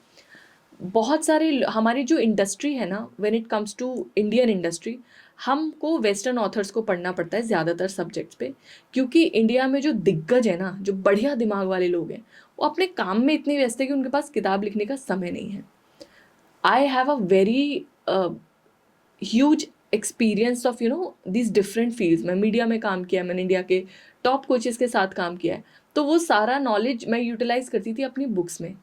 बहुत सारे हमारी जो इंडस्ट्री है ना, when it comes to Indian industry, हमको वेस्टर्न ऑथर्स को पढ़ना पड़ता है ज़्यादातर सब्जेक्ट्स पे, क्योंकि इंडिया में जो दिग्गज है ना, जो बढ़िया दिमाग वाले लोग हैं, वो अपने काम में इतने व्यस्त है कि उनके पास किताब लिखने का समय नहीं है। I have a very huge experience of this different fields. मैं मीडिया में काम किया है, मैंने इंडिया के टॉप कोचेस के साथ काम किया है, तो वो सारा नॉलेज मैं यूटिलाइज करती थी अपनी बुक्स में।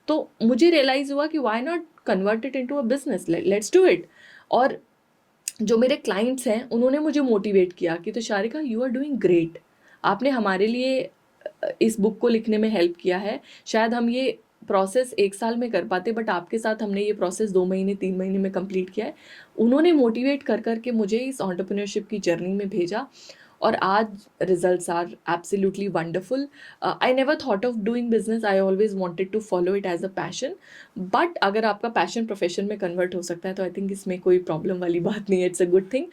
तो मुझे रियलाइज़ हुआ कि why not convert it into a business, let's do it. और जो मेरे क्लाइंट्स हैं उन्होंने मुझे मोटिवेट किया कि Tusharika, you are doing great, आपने हमारे लिए इस बुक को लिखने में हेल्प किया है। शायद हम ये प्रोसेस 1 साल में कर पाते, बट आपके साथ हमने ये प्रोसेस 2 महीने 3 महीने में कंप्लीट किया है। उन्होंने मोटिवेट कर कर के मुझे इस एंटरप्रेन्योरशिप की जर्नी में भेजा और आज results are absolutely wonderful. I never thought of doing business, I always wanted to follow it as a passion. But अगर आपका पैशन प्रोफेशन में कन्वर्ट हो सकता है तो आई थिंक इसमें कोई प्रॉब्लम वाली बात नहीं है, इट्स अ गुड थिंग।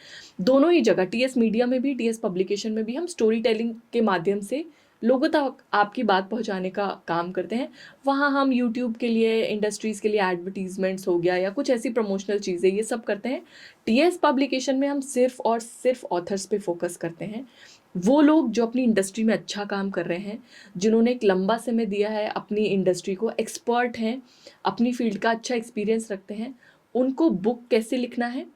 दोनों ही जगह, टीएस मीडिया में भी, टीएस पब्लिकेशन में भी, हम स्टोरी टेलिंग के माध्यम से लोगों तक आपकी बात पहुंचाने का काम करते हैं। वहाँ हम यूट्यूब के लिए, इंडस्ट्रीज़ के लिए एडवर्टीजमेंट्स हो गया या कुछ ऐसी प्रमोशनल चीज़ें, ये सब करते हैं। टीएस पब्लिकेशन में हम सिर्फ और सिर्फ ऑथर्स पे फोकस करते हैं। वो लोग जो अपनी इंडस्ट्री में अच्छा काम कर रहे हैं, जिन्होंने एक लंबा समय दिया है अपनी इंडस्ट्री को, एक्सपर्ट हैं, अपनी फील्ड का अच्छा एक्सपीरियंस रखते हैं, उनको बुक कैसे लिखना है,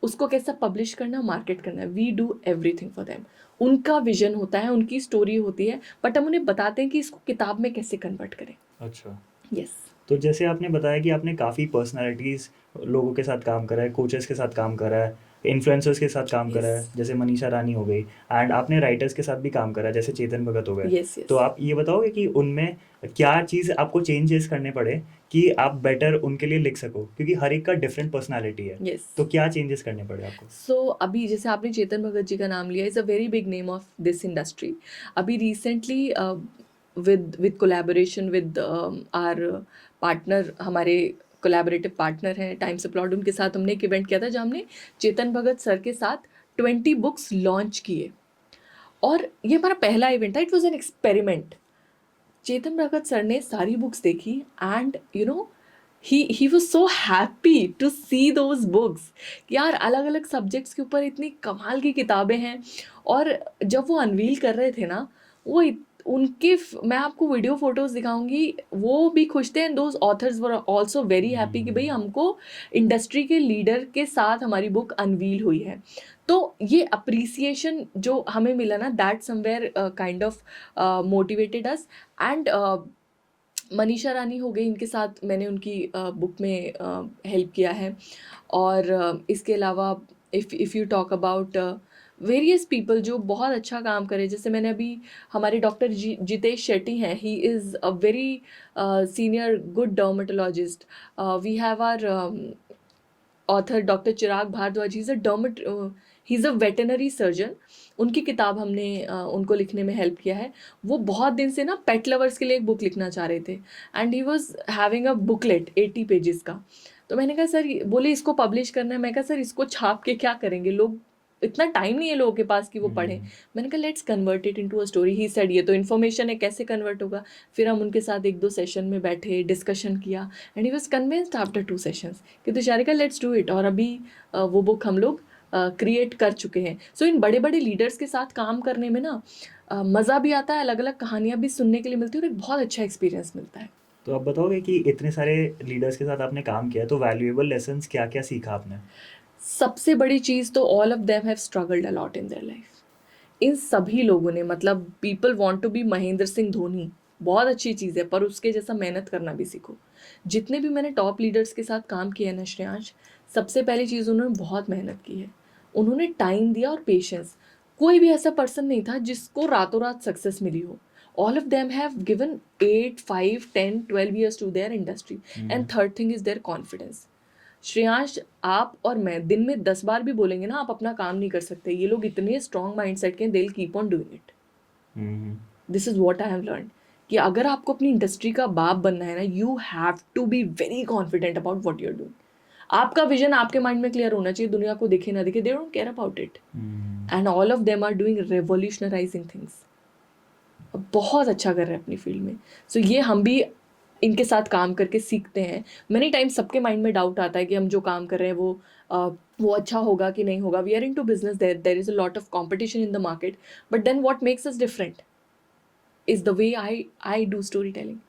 उसको कैसा पब्लिश करना, मार्केट करना है, we do everything for them. उनका विजन होता है, उनकी स्टोरी होती है, बट हम उन्हें बताते हैं कि इसको किताब में कैसे कन्वर्ट करें। अच्छा। यस। तो जैसे आपने बताया कि आपने काफ़ी पर्सनालिटीज़ लोगों के साथ काम करा है, कोचेस के साथ काम करा है, इन्फ्लुएंसर्स के साथ काम करा है, Yes. जैसे मनीषा रानी हो गई, एंड आपने राइटर्स के साथ भी काम करा है, जैसे चेतन भगत हो गए। Yes, yes. तो आप ये बताओगे कि उनमें क्या चीज़ आपको चेंजेस करने पड़े कि आप बेटर उनके लिए लिख सको, क्योंकि हर एक का डिफरेंट पर्सनालिटी है। Yes. तो क्या चेंजेस करने पड़े आपको? सो अभी जैसे आपने चेतन भगत जी का नाम लिया, is a very big name of this industry. अभी recently with collaboration with our partner, हमारे कोलैबोरेटिव पार्टनर हैं टाइम्स अपलॉड, उनके साथ हमने एक इवेंट किया था जहाँ हमने चेतन भगत सर के साथ 20 बुक्स लॉन्च किए। और ये हमारा पहला इवेंट था, it was an experiment. Chetan Bhagat sir ने सारी बुक्स देखी and he was so happy to see those books। यार अलग अलग सब्जेक्ट्स के ऊपर इतनी कमाल की किताबें हैं। और जब वो अनवील कर रहे थे ना, मैं आपको वीडियो फोटोज दिखाऊंगी, वो भी खुश थे and those authors were also very happy कि भाई हमको इंडस्ट्री के लीडर के साथ हमारी बुक अनवील हुई है। तो ये अप्रिसिएशन जो हमें मिला ना, that somewhere kind of motivated us. And Manisha Rani हो गई, इनके साथ मैंने उनकी बुक में हेल्प किया है। और इसके अलावा if you talk about various people जो बहुत अच्छा काम करे, जैसे मैंने अभी हमारे डॉक्टर जितेश शेट्टी हैं, he is a very senior good dermatologist. We have our author doctor Chirag Bharadwaj, he is a veterinary surgeon. उनकी किताब हमने उनको लिखने में हेल्प किया है। वो बहुत दिन से ना पेट लवर्स के लिए एक बुक लिखना चाह रहे थे, and he was having a booklet 80 pages का। तो मैंने कहा सर, बोले इसको पब्लिश करना है। मैं कहा सर इसको छाप के क्या करेंगे, लोग इतना टाइम नहीं है लोगों के पास कि वो पढ़ें। मैंने कहा let's convert it into a story. He said ये तो इन्फॉर्मेशन है, कैसे कन्वर्ट होगा। फिर हम उनके साथ 1-2 सेशन में बैठे, डिस्कशन किया, and he was convinced after 2 sessions कि तुषारिका लेट्स डू इट। और अभी वो बुक हम लोग क्रिएट कर चुके हैं। सो इन बड़े बड़े लीडर्स के साथ काम करने में ना मज़ा भी आता है, अलग अलग कहानियाँ भी सुनने के लिए मिलती है, और एक बहुत अच्छा एक्सपीरियंस मिलता है। तो आप बताओगे कि इतने सारे लीडर्स के साथ आपने काम किया, तो वैल्यूएबल लेसन्स क्या-क्या सीखा आपने? सबसे बड़ी चीज़ तो all of them have struggled a lot in their life. इन सभी लोगों ने, मतलब people want to be Mahendra Singh Dhoni, बहुत अच्छी चीज़ है, पर उसके जैसा मेहनत करना भी सीखो। जितने भी मैंने टॉप लीडर्स के साथ काम किया है ना श्रेयांश, सबसे पहली चीज़ उन्होंने बहुत मेहनत की है। उन्होंने टाइम दिया और पेशेंस। कोई भी ऐसा पर्सन नहीं था जिसको रातों रात सक्सेस मिली हो। All of them have given 8, 5, 10, 12 years to their industry. And third thing is their confidence. Shreyansh, आप और मैं दिन में 10 बार भी बोलेंगे ना आप अपना काम नहीं कर सकते, ये लोग इतने स्ट्रॉन्ग माइंडसेट के, they will keep on doing it. Hmm. This is what I have learn, कि अगर आपको अपनी इंडस्ट्री का बाप बनना है ना, you have to be very confident about what you are doing. आपका विजन आपके माइंड में क्लियर होना चाहिए, दुनिया को दिखे ना दिखे, they don't care about it. And all of them are doing revolutionizing things, बहुत अच्छा कर रहे हैं अपनी फील्ड में। सो ये हम भी इनके साथ काम करके सीखते हैं। मेनी टाइम सबके माइंड में डाउट आता है कि हम जो काम कर रहे हैं वो अच्छा होगा कि नहीं होगा। We are into business, there is a lot of competition in the market, but then what makes us different is the way I do storytelling,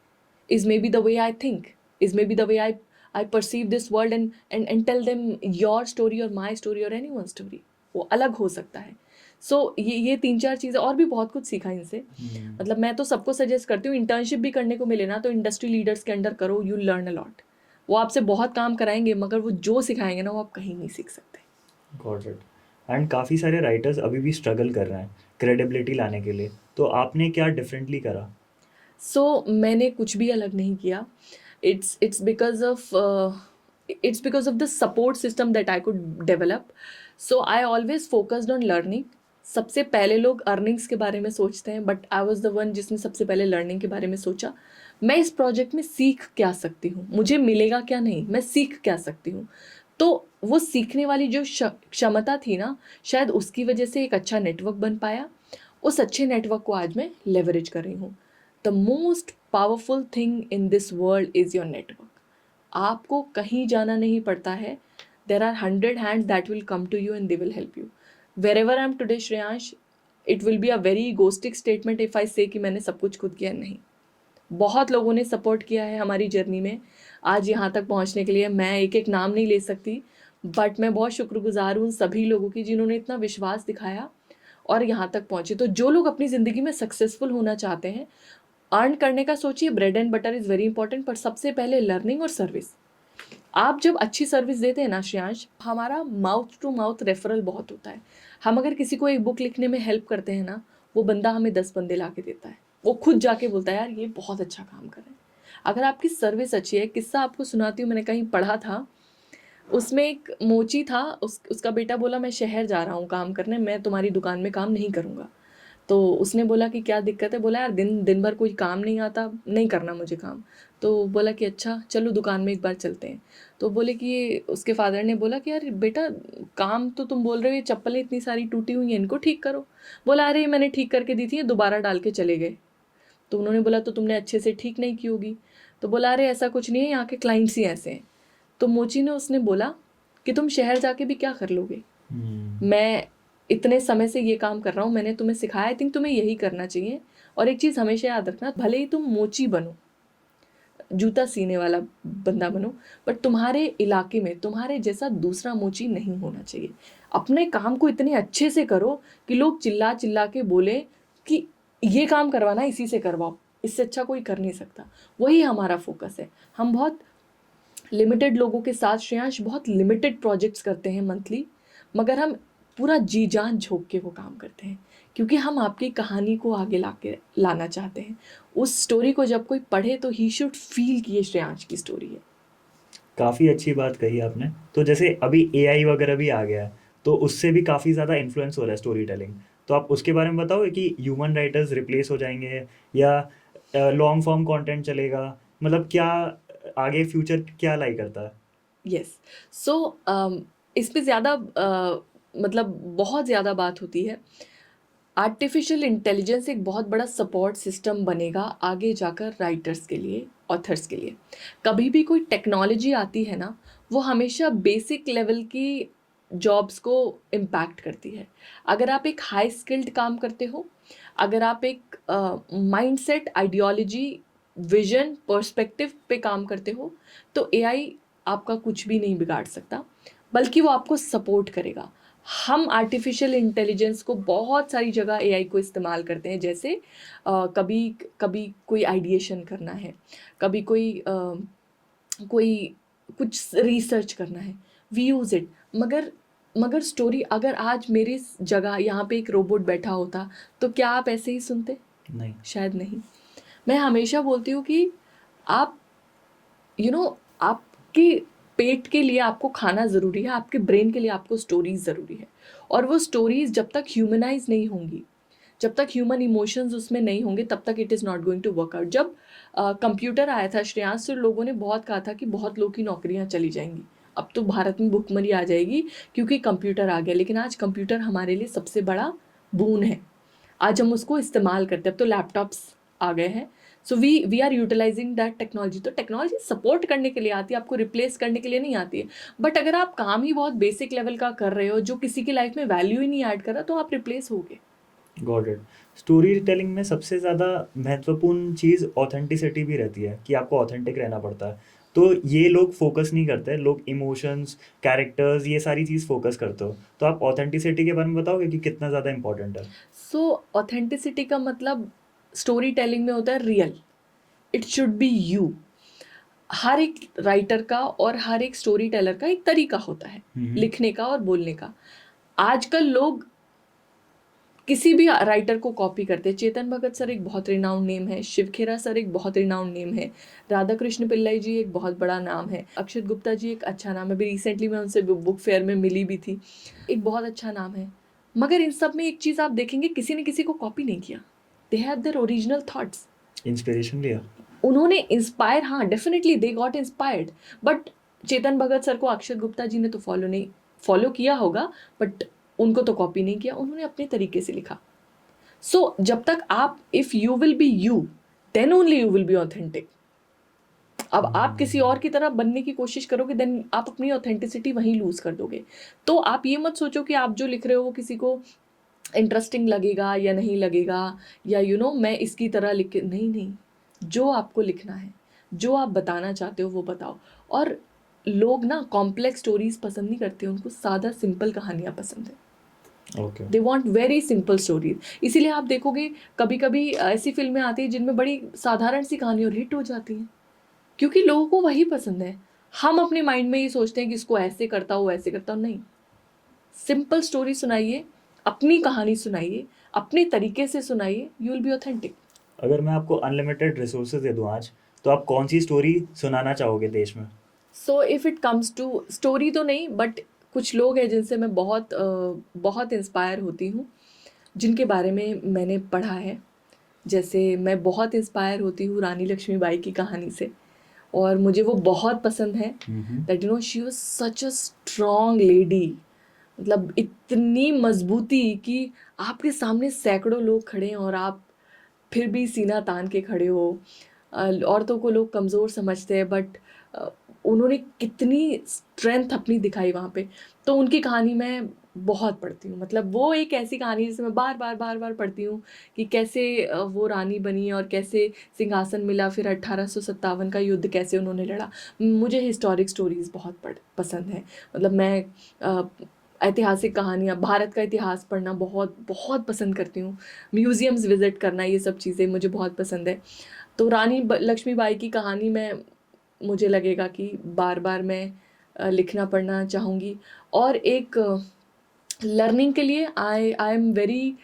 is maybe the way I think, is maybe the way I perceive this world, and tell them your story or my story or anyone's story, वो अलग हो सकता है। सो ये 3-4 चीज़ें, और भी बहुत कुछ सीखा इनसे। मतलब मैं तो सबको सजेस्ट करती हूँ, इंटर्नशिप भी करने को मिले ना तो इंडस्ट्री लीडर्स के अंडर करो, यू लर्न अ लॉट। वो आपसे बहुत काम कराएंगे, मगर वो जो सिखाएंगे ना वो आप कहीं नहीं सीख सकते। Got it. एंड काफ़ी सारे राइटर्स अभी भी स्ट्रगल कर रहे हैं क्रेडिबिलिटी लाने के लिए, तो आपने क्या डिफरेंटली करा? सो मैंने कुछ भी अलग नहीं किया। It's because of the support system that I could develop. So I always focused on learning. सबसे पहले लोग अर्निंग्स के बारे में सोचते हैं, but I was the one जिसने सबसे पहले लर्निंग के बारे में सोचा। मैं इस प्रोजेक्ट में सीख क्या सकती हूँ, मुझे मिलेगा क्या नहीं, मैं सीख क्या सकती हूँ। तो वो सीखने वाली जो क्षमता थी ना, शायद उसकी वजह से एक अच्छा नेटवर्क बन पाया। उस अच्छे नेटवर्क को आज मैं लेवरेज कर रही हूँ। The most powerful thing in this world is your network. आपको कहीं जाना नहीं पड़ता है। There are 100 hands that will come to you and they will help you. Wherever I am today Shreyansh, it will be a very egoistic statement if I say कि मैंने सब कुछ खुद किया, नहीं। बहुत लोगों ने सपोर्ट किया है हमारी जर्नी में आज यहाँ तक पहुँचने के लिए। मैं एक एक नाम नहीं ले सकती, बट मैं बहुत शुक्रगुजार हूँ उन सभी लोगों की जिन्होंने इतना विश्वास दिखाया और यहाँ तक पहुँचे। तो जो लोग अपनी ज़िंदगी में सक्सेसफुल होना चाहते हैं, अर्न करने का सोचिए, bread and butter is very important, पर सबसे पहले लर्निंग और सर्विस। आप जब अच्छी सर्विस देते हैं ना श्रेयांश, हमारा माउथ टू माउथ रेफरल बहुत होता है। हम अगर किसी को एक बुक लिखने में हेल्प करते हैं ना, वो बंदा हमें 10 बंदे ला के देता है, वो खुद जाके बोलता है यार ये बहुत अच्छा काम कर रहे हैं। अगर आपकी सर्विस अच्छी है, किस्सा आपको सुनाती हूँ, मैंने कहीं पढ़ा था, उसमें एक मोची था, उसका बेटा बोला मैं शहर जा रहा हूँ काम करने, मैं तुम्हारी दुकान में काम नहीं करूँगा। तो उसने बोला कि क्या दिक्कत है? बोला यार दिन भर कोई काम नहीं आता, नहीं करना मुझे काम। तो बोला कि अच्छा चलो दुकान में एक बार चलते हैं। तो बोले कि ये, उसके फादर ने बोला कि यार बेटा काम तो तुम बोल रहे हो, ये चप्पलें इतनी सारी टूटी हुई हैं, इनको ठीक करो। बोला अरे मैंने ठीक करके दी थी, ये दोबारा डाल के चले गए। तो उन्होंने बोला तो तुमने अच्छे से ठीक नहीं की होगी। तो बोला अरे ऐसा कुछ नहीं है, यहाँ के क्लाइंट्स ही ऐसे हैं। तो मोची ने उसने बोला कि तुम शहर जाके भी क्या कर लोगे, मैं इतने समय से ये काम कर रहा हूँ, मैंने तुम्हें सिखाया, आई थिंक तुम्हें यही करना चाहिए। और एक चीज़ हमेशा याद रखना, भले ही तुम मोची बनो, जूता सीने वाला बंदा बनो, बट तुम्हारे इलाके में तुम्हारे जैसा दूसरा मोची नहीं होना चाहिए। अपने काम को इतने अच्छे से करो कि लोग चिल्ला चिल्ला के बोले कि ये काम करवाना इसी से करवाओ, इससे अच्छा कोई कर नहीं सकता। वही हमारा फोकस है। हम बहुत लिमिटेड लोगों के साथ श्रेयांश बहुत लिमिटेड प्रोजेक्ट्स करते हैं मंथली, मगर हम पूरा जी जान झोंक के वो काम करते हैं, क्योंकि हम आपकी कहानी को आगे लाना चाहते हैं। उस स्टोरी को जब कोई पढ़े तो ही शुड फील कि ये श्रेयांश की स्टोरी है। काफ़ी अच्छी बात कही आपने। तो जैसे अभी एआई वगैरह भी आ गया है, तो उससे भी काफ़ी ज़्यादा इन्फ्लुएंस हो रहा है स्टोरी टेलिंग। तो आप उसके बारे में बताओगे कि ह्यूमन राइटर्स रिप्लेस हो जाएंगे या लॉन्ग फॉर्म कंटेंट चलेगा, मतलब क्या आगे फ्यूचर क्या लाई करता है? यस। सो इस पे ज़्यादा मतलब बहुत ज़्यादा बात होती है। आर्टिफिशियल इंटेलिजेंस एक बहुत बड़ा सपोर्ट सिस्टम बनेगा आगे जाकर राइटर्स के लिए, ऑथर्स के लिए। कभी भी कोई टेक्नोलॉजी आती है ना, वो हमेशा बेसिक लेवल की जॉब्स को इम्पैक्ट करती है। अगर आप एक हाई स्किल्ड काम करते हो, अगर आप एक माइंडसेट, आइडियोलॉजी, विजन, पर्सपेक्टिव पे काम करते हो, तो एआई आपका कुछ भी नहीं बिगाड़ सकता, बल्कि वो आपको सपोर्ट करेगा। हम आर्टिफिशियल इंटेलिजेंस को बहुत सारी जगह एआई को इस्तेमाल करते हैं, जैसे कभी कभी कोई आइडिएशन करना है, कभी कोई कुछ रिसर्च करना है, वी यूज़ इट। मगर मगर स्टोरी, अगर आज मेरी जगह यहाँ पे एक रोबोट बैठा होता, तो क्या आप ऐसे ही सुनते? नहीं। शायद नहीं। मैं हमेशा बोलती हूँ कि आप आपके पेट के लिए आपको खाना ज़रूरी है, आपके ब्रेन के लिए आपको स्टोरीज ज़रूरी है। और वो स्टोरीज जब तक ह्यूमनाइज नहीं होंगी, जब तक ह्यूमन इमोशंस उसमें नहीं होंगे, तब तक it is not going to work out. जब कंप्यूटर आया था श्रेयांश, तो लोगों ने बहुत कहा था कि बहुत लोग की नौकरियां चली जाएंगी, अब तो भारत में भुखमरी आ जाएगी क्योंकि कंप्यूटर आ गया। लेकिन आज कंप्यूटर हमारे लिए सबसे बड़ा बून है। आज हम उसको इस्तेमाल करते हैं। अब तो लैपटॉप्स आ गए हैं। So we are utilising that technology. तो टेक्नोलॉजी सपोर्ट करने के लिए आती है, आपको रिप्लेस करने के लिए नहीं आती है। बट अगर आप काम ही बहुत बेसिक लेवल का कर रहे हो, जो किसी की लाइफ में वैल्यू ही नहीं ऐड कर रहा, तो आप रिप्लेस होगे। Got it. स्टोरी टेलिंग में सबसे ज़्यादा महत्वपूर्ण चीज़ ऑथेंटिसिटी भी रहती है, कि आपको ऑथेंटिक रहना पड़ता है। तो ये लोग फोकस नहीं करते, लोग इमोशंस, कैरेक्टर्स, ये सारी चीज़ फोकस करते हो। तो आप ऑथेंटिसिटी के बारे में बताओगे कि कितना ज़्यादा इंपॉर्टेंट है? सो ऑथेंटिसिटी का मतलब स्टोरी टेलिंग में होता है real. It should be you. हर एक राइटर का और हर एक स्टोरी टेलर का एक तरीका होता है लिखने का और बोलने का। आजकल लोग किसी भी राइटर को कॉपी करते हैं। चेतन भगत सर एक बहुत रिनाउंड नेम है, शिव खेरा सर एक बहुत रिनाउंड नेम है, राधा कृष्ण पिल्लाई जी एक बहुत बड़ा नाम है, अक्षत गुप्ता जी एक अच्छा नाम है। अभी रिसेंटली मैं उनसे बुक फेयर में मिली भी थी, एक बहुत अच्छा नाम है। मगर इन सब में एक चीज़ आप देखेंगे, किसी ने किसी को कॉपी नहीं किया। They have their original thoughts. Inspiration लिया। उन्होंने इंस्पायर, हाँ definitely they got inspired. But Chetan Bhagat sir को अक्षत गुप्ता जी ने तो फॉलो किया होगा, बट उनको तो कॉपी नहीं किया, उन्होंने अपने तरीके से लिखा। सो जब तक आप, if you will be you, then only you will be authentic. अब आप किसी और की तरह बनने की कोशिश करोगे, देन आप अपनी ऑथेंटिसिटी वहीं लूज कर दोगे। तो आप ये मत सोचो कि आप जो लिख रहे हो वो किसी को इंटरेस्टिंग लगेगा या नहीं लगेगा, या मैं इसकी तरह लिख के, नहीं नहीं, जो आपको लिखना है, जो आप बताना चाहते हो वो बताओ। और लोग ना कॉम्प्लेक्स स्टोरीज पसंद नहीं करते, उनको सादा सिंपल कहानियाँ पसंद है। Okay. They want very simple stories. इसीलिए आप देखोगे कभी कभी ऐसी फिल्में आती हैं जिनमें बड़ी साधारण सी कहानी और हिट हो जाती हैं, क्योंकि लोगों को वही पसंद है। हम अपने माइंड में ये सोचते हैं कि इसको ऐसे करता हूँ, ऐसे करता हूँ। नहीं, सिंपल स्टोरी सुनाइए, अपनी कहानी सुनाइए, अपने तरीके से सुनाइए, यू विल बी ऑथेंटिक। अगर मैं आपको अनलिमिटेड रिसोर्सेज दे दूँ आज, तो आप कौन सी स्टोरी सुनाना चाहोगे देश में? So if it comes to story तो नहीं, बट कुछ लोग हैं जिनसे मैं बहुत इंस्पायर होती हूँ, जिनके बारे में मैंने पढ़ा है। जैसे मैं बहुत इंस्पायर होती हूँ रानी लक्ष्मीबाई की कहानी से, और मुझे वो बहुत पसंद है। That she was such a strong lady. मतलब इतनी मजबूती कि आपके सामने सैकड़ों लोग खड़े हैं और आप फिर भी सीना तान के खड़े हो। औरतों को लोग कमज़ोर समझते हैं, बट उन्होंने कितनी स्ट्रेंथ अपनी दिखाई वहाँ पे। तो उनकी कहानी मैं बहुत पढ़ती हूँ। मतलब वो एक ऐसी कहानी जिसे मैं बार बार बार पढ़ती हूँ कि कैसे वो रानी बनी और कैसे सिंहासन मिला, फिर 1857 का युद्ध कैसे उन्होंने लड़ा। मुझे हिस्टोरिक स्टोरीज़ बहुत पसंद है। मतलब मैं ऐतिहासिक कहानियाँ, भारत का इतिहास पढ़ना बहुत बहुत पसंद करती हूँ। म्यूज़ियम्स विज़िट करना, ये सब चीज़ें मुझे बहुत पसंद है। तो रानी लक्ष्मीबाई की कहानी में मुझे लगेगा कि बार बार मैं लिखना पढ़ना चाहूँगी। और एक लर्निंग के लिए I am very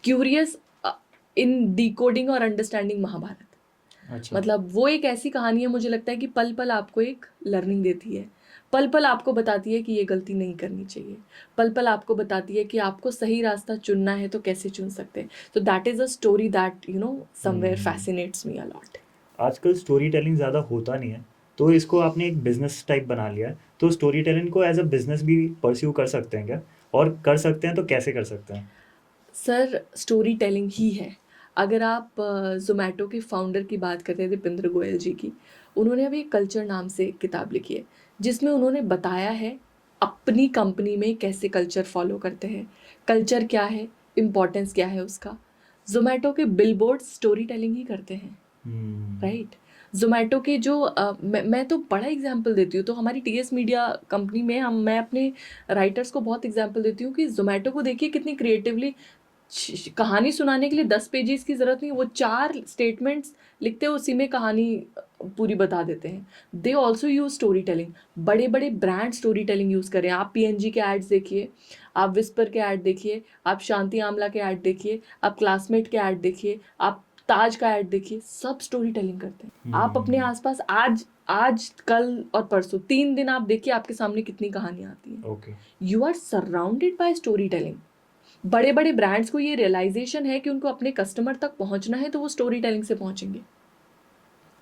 curious in decoding और अंडरस्टैंडिंग महाभारत। अच्छा। मतलब वो एक ऐसी कहानी है, मुझे लगता है कि पल पल आपको एक लर्निंग देती है, पल पल आपको बताती है कि ये गलती नहीं करनी चाहिए, पल पल आपको बताती है कि आपको सही रास्ता चुनना है तो कैसे चुन सकते हैं। तो that is a story that somewhere fascinates me a lot. आजकल स्टोरी टेलिंग ज़्यादा होता नहीं है, तो इसको आपने एक बिजनेस टाइप बना लिया है, तो स्टोरी टेलिंग को एज अ बिजनेस भी परस्यू कर सकते हैं क्या? और कर सकते हैं तो कैसे कर सकते हैं? सर, स्टोरी टेलिंग ही है। अगर आप ज़ोमैटो के फाउंडर की बात करते हैं, दीपेंद्र गोयल जी की, उन्होंने अभी एक कल्चर नाम से एक किताब लिखी है, जिसमें उन्होंने बताया है अपनी कंपनी में कैसे कल्चर फॉलो करते हैं, कल्चर क्या है, इम्पोर्टेंस क्या है उसका। ज़ोमैटो के बिलबोर्ड स्टोरी टेलिंग ही करते हैं, राइट। ज़ोमैटो के जो मैं तो बड़ा एग्जांपल देती हूँ, तो हमारी टीएस मीडिया कंपनी में मैं अपने राइटर्स को बहुत एग्जांपल देती हूँ कि ज़ोमैटो को देखिए कितनी क्रिएटिवली कहानी सुनाने के लिए 10 पेजेस की ज़रूरत नहीं, वो 4 स्टेटमेंट्स लिखते हैं, उसी में कहानी पूरी बता देते हैं। They also use story telling. बड़े बड़े ब्रांड स्टोरी टेलिंग यूज़ करें। आप पीएनजी के एड्स देखिए, आप विस्पर के ऐड देखिए, आप शांति आमला के ऐड देखिए, आप क्लासमेट के ऐड देखिए, आप ताज का ऐड देखिए, सब स्टोरी टेलिंग करते हैं। आप अपने आसपास आज आज कल और परसों 3 दिन आप देखिए, आपके सामने कितनी कहानियाँ आती हैं। Okay. You are surrounded by story telling. बड़े बड़े ब्रांड्स को ये रियलाइजेशन है कि उनको अपने कस्टमर तक पहुंचना है, तो वो स्टोरी टेलिंग से पहुंचेंगे।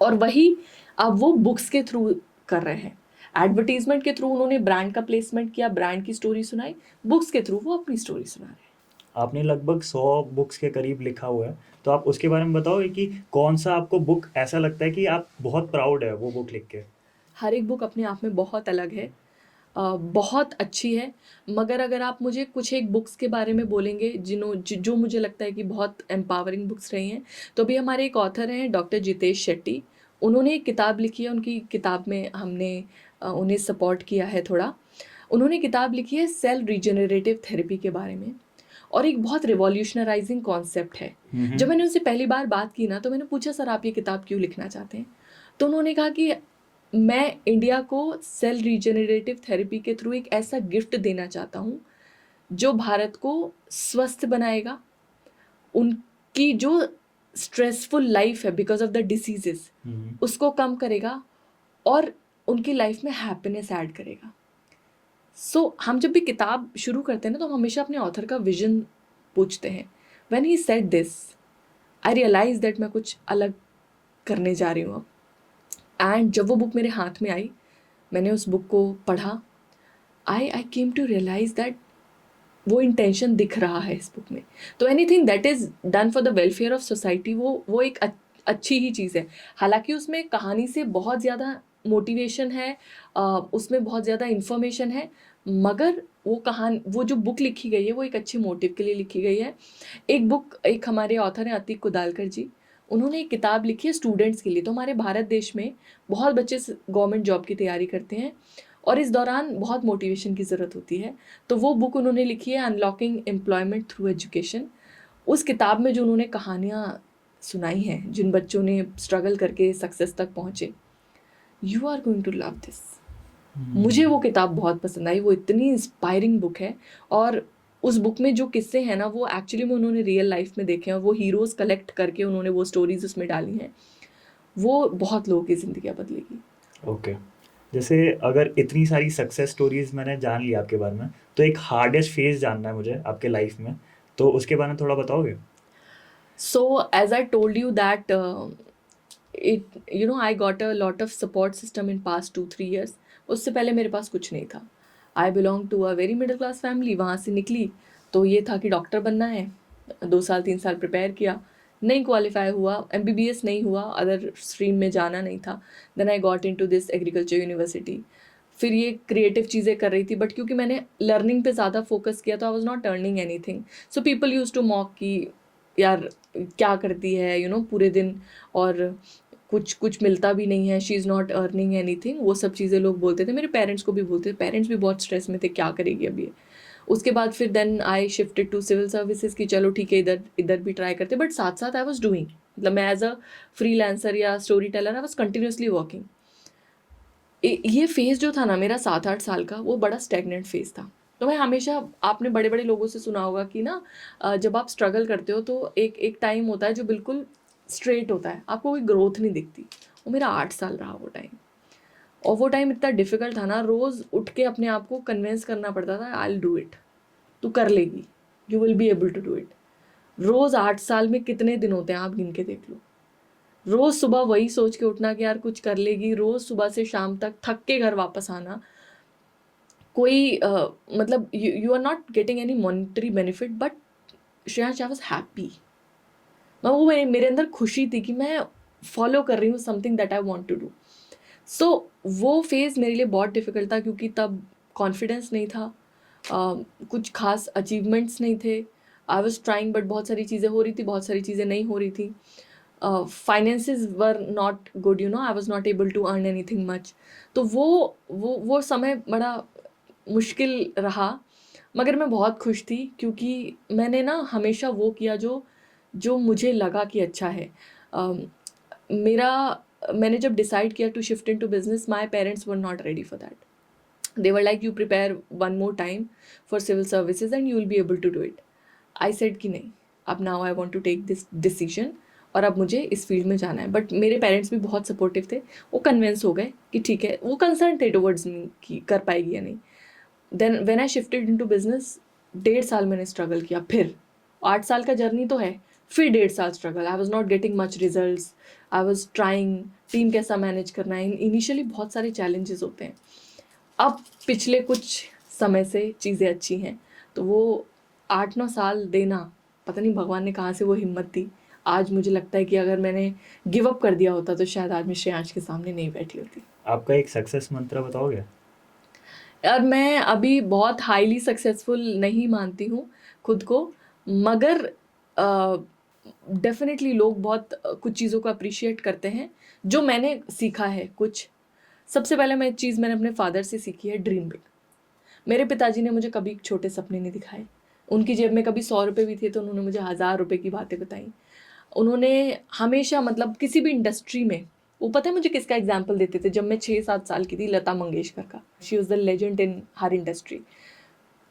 और वही अब वो बुक्स के थ्रू कर रहे हैं। एडवर्टीजमेंट के थ्रू उन्होंने ब्रांड का प्लेसमेंट किया, ब्रांड की स्टोरी सुनाई, बुक्स के थ्रू वो अपनी स्टोरी सुना रहे हैं। आपने लगभग 100 बुक्स के करीब लिखा हुआ है, तो आप उसके बारे में बताओगे कि कौन सा आपको बुक ऐसा लगता है कि आप बहुत प्राउड है वो बुक लिख के? हर एक बुक अपने आप में बहुत अलग है, बहुत अच्छी है। मगर अगर आप मुझे कुछ एक बुक्स के बारे में बोलेंगे जो मुझे लगता है कि बहुत एम्पावरिंग बुक्स रही हैं, तो भी हमारे एक ऑथर हैं डॉक्टर जितेश शेट्टी। उन्होंने एक किताब लिखी है, उनकी किताब में हमने उन्हें सपोर्ट किया है थोड़ा। उन्होंने किताब लिखी है सेल रीजनरेटिव थेरेपी के बारे में, और एक बहुत रिवॉल्यूशनराइजिंग कॉन्सेप्ट है। जब मैंने उनसे पहली बार बात की ना, तो मैंने पूछा सर आप ये किताब क्यों लिखना चाहते हैं? तो उन्होंने कहा कि मैं इंडिया को सेल रीजनरेटिव थेरेपी के थ्रू एक ऐसा गिफ्ट देना चाहता हूँ जो भारत को स्वस्थ बनाएगा, उनकी जो स्ट्रेसफुल लाइफ है बिकॉज ऑफ द डिसीजेस उसको कम करेगा, और उनकी लाइफ में हैप्पीनेस ऐड करेगा। सो हम जब भी किताब शुरू करते हैं ना, तो हम हमेशा अपने ऑथर का विजन पूछते हैं। When he said this, I realise that मैं कुछ अलग करने जा रही हूँ अब। एंड जब वो बुक मेरे हाथ में आई, मैंने उस बुक को पढ़ा, आई केम टू रियलाइज दैट वो इंटेंशन दिख रहा है इस बुक में। तो anything that is done for the welfare of society, वो एक अच्छी ही चीज़ है। हालांकि उसमें कहानी से बहुत ज़्यादा मोटिवेशन है, उसमें बहुत ज़्यादा इन्फॉर्मेशन है, मगर वो जो बुक लिखी गई है वो एक अच्छे मोटिव के लिए लिखी गई है। एक हमारे ऑथर हैं अतीक कुदालकर जी, उन्होंने एक किताब लिखी है स्टूडेंट्स के लिए। तो हमारे भारत देश में बहुत बच्चे गवर्नमेंट जॉब की तैयारी करते हैं, और इस दौरान बहुत मोटिवेशन की ज़रूरत होती है। तो वो बुक उन्होंने लिखी है अनलॉकिंग एम्प्लॉयमेंट थ्रू एजुकेशन। उस किताब में जो उन्होंने कहानियाँ सुनाई हैं, जिन बच्चों ने स्ट्रगल करके सक्सेस तक पहुँचे, you are going to love this. मुझे वो किताब बहुत पसंद आई, वो इतनी इंस्पायरिंग बुक है। और उस बुक में जो किस्से हैं ना, वो एक्चुअली में उन्होंने रियल लाइफ में देखे हैं, और वो हीरोज़ कलेक्ट करके उन्होंने वो स्टोरीज उसमें डाली हैं। वो बहुत लोगों की ज़िंदगी बदलेगी। ओके। जैसे अगर इतनी सारी सक्सेस स्टोरीज मैंने जान ली आपके बारे में, तो एक हार्डेस्ट फेज जानना है मुझे आपके लाइफ में, तो उसके बारे में थोड़ा बताओगे? So, as I told you that I got a lot of support system in past 2-3 years. उससे पहले मेरे पास कुछ नहीं था। I belong to a very middle class family। वहाँ से निकली तो ये था कि डॉक्टर बनना है। 2 साल 3 साल प्रिपेयर किया, नहीं क्वालिफाई हुआ, MBBS नहीं हुआ, अदर स्ट्रीम में जाना नहीं था। Then I got into this agriculture university. फिर ये क्रिएटिव चीज़ें कर रही थी, बट क्योंकि मैंने लर्निंग पे ज़्यादा फोकस किया, तो I was not earning anything. So people use to mock कि यार क्या करती है, पूरे दिन, और कुछ कुछ मिलता भी नहीं है, she is not earning anything, वो सब चीज़ें लोग बोलते थे। मेरे पेरेंट्स को भी बोलते थे, पेरेंट्स भी बहुत स्ट्रेस में थे, क्या करेगी अब ये। उसके बाद फिर then I shifted to civil services की चलो ठीक है, इधर इधर भी ट्राई करते, बट साथ साथ आई वॉज डूइंग, मतलब मैं एज अ फ्रीलांसर या story teller I was continuously working. ये फेज़ जो था ना मेरा 7-8 साल का, वो बड़ा स्टैग्नेंट फेज़ था। तो मैं हमेशा, आपने बड़े बड़े लोगों से सुना होगा कि ना जब आप स्ट्रगल करते हो तो एक एक टाइम होता है जो बिल्कुल स्ट्रेट होता है, आपको कोई ग्रोथ नहीं दिखती। वो मेरा 8 साल रहा वो टाइम, और वो टाइम इतना डिफ़िकल्ट था ना, रोज़ उठ के अपने आप को कन्विंस करना पड़ता था, आई विल डू इट, तू कर लेगी, you will be able to do it. रोज़ 8 साल में कितने दिन होते हैं आप गिन के देख लो। रोज़ सुबह वही सोच के उठना कि यार कुछ कर लेगी, रोज़ सुबह से शाम तक थक के घर वापस आना। कोई मतलब you are not getting any monetary benefit, but Shreyansh I was happy. मैं वो मेरे अंदर खुशी थी कि मैं फॉलो कर रही हूँ something that I want to do. So वो फेज़ मेरे लिए बहुत डिफ़िकल्ट था, क्योंकि तब कॉन्फिडेंस नहीं था, कुछ खास अचीवमेंट्स नहीं थे। आई वाज ट्राइंग, बट बहुत सारी चीज़ें हो रही थी, बहुत सारी चीज़ें नहीं हो रही थी। Finances were not good, you know, I was not able to earn anything much. तो वो समय बड़ा मुश्किल रहा, मगर मैं बहुत खुश थी, क्योंकि मैंने ना हमेशा वो किया जो जो मुझे लगा कि अच्छा है। अम, मेरा मैंने जब डिसाइड किया to shift into business, my parents were not ready for that. They were like, you prepare one more time for civil services and you will be able to do it. I said कि नहीं, अब now I want to take this decision, और अब मुझे इस field में जाना है। बट मेरे पेरेंट्स भी बहुत सपोर्टिव थे, वो कन्विंस हो गए कि ठीक है, वो कंसर्न थे टुवर्ड्स मी कि कर पाएगी या नहीं। Then when I shifted into business, 1.5 साल मैंने स्ट्रगल किया, फिर 8 साल का जर्नी तो है, फिर 1.5 साल struggle. I was not getting much results, I was trying, team कैसा मैनेज करना है, इनिशियली बहुत सारे चैलेंजेस होते हैं। अब पिछले कुछ समय से चीज़ें अच्छी हैं, तो वो 8-9 साल देना, पता नहीं भगवान ने कहाँ से वो हिम्मत दी। आज मुझे लगता है कि अगर मैंने गिव अप कर दिया होता तो शायद आज मैं श्रेयांश के सामने नहीं बैठी होती। आपका एक सक्सेस मंत्र बताओगे? यार मैं अभी बहुत हाईली सक्सेसफुल नहीं मानती हूँ खुद को, मगर डेफिनेटली लोग बहुत कुछ चीज़ों को अप्रिशिएट करते हैं जो मैंने सीखा है कुछ। सबसे पहले मैं चीज़ मैंने अपने फादर से सीखी है, ड्रीम बिग। मेरे पिताजी ने मुझे कभी छोटे सपने नहीं दिखाए। उनकी जेब में कभी 100 रुपये भी थे तो उन्होंने मुझे 1000 रुपये की बातें बताई। उन्होंने हमेशा, मतलब किसी भी इंडस्ट्री में, वो पता है मुझे किसका एग्जाम्पल देते थे, जब मैं 6-7 साल की थी, लता मंगेशकर का। She was the legend in her industry.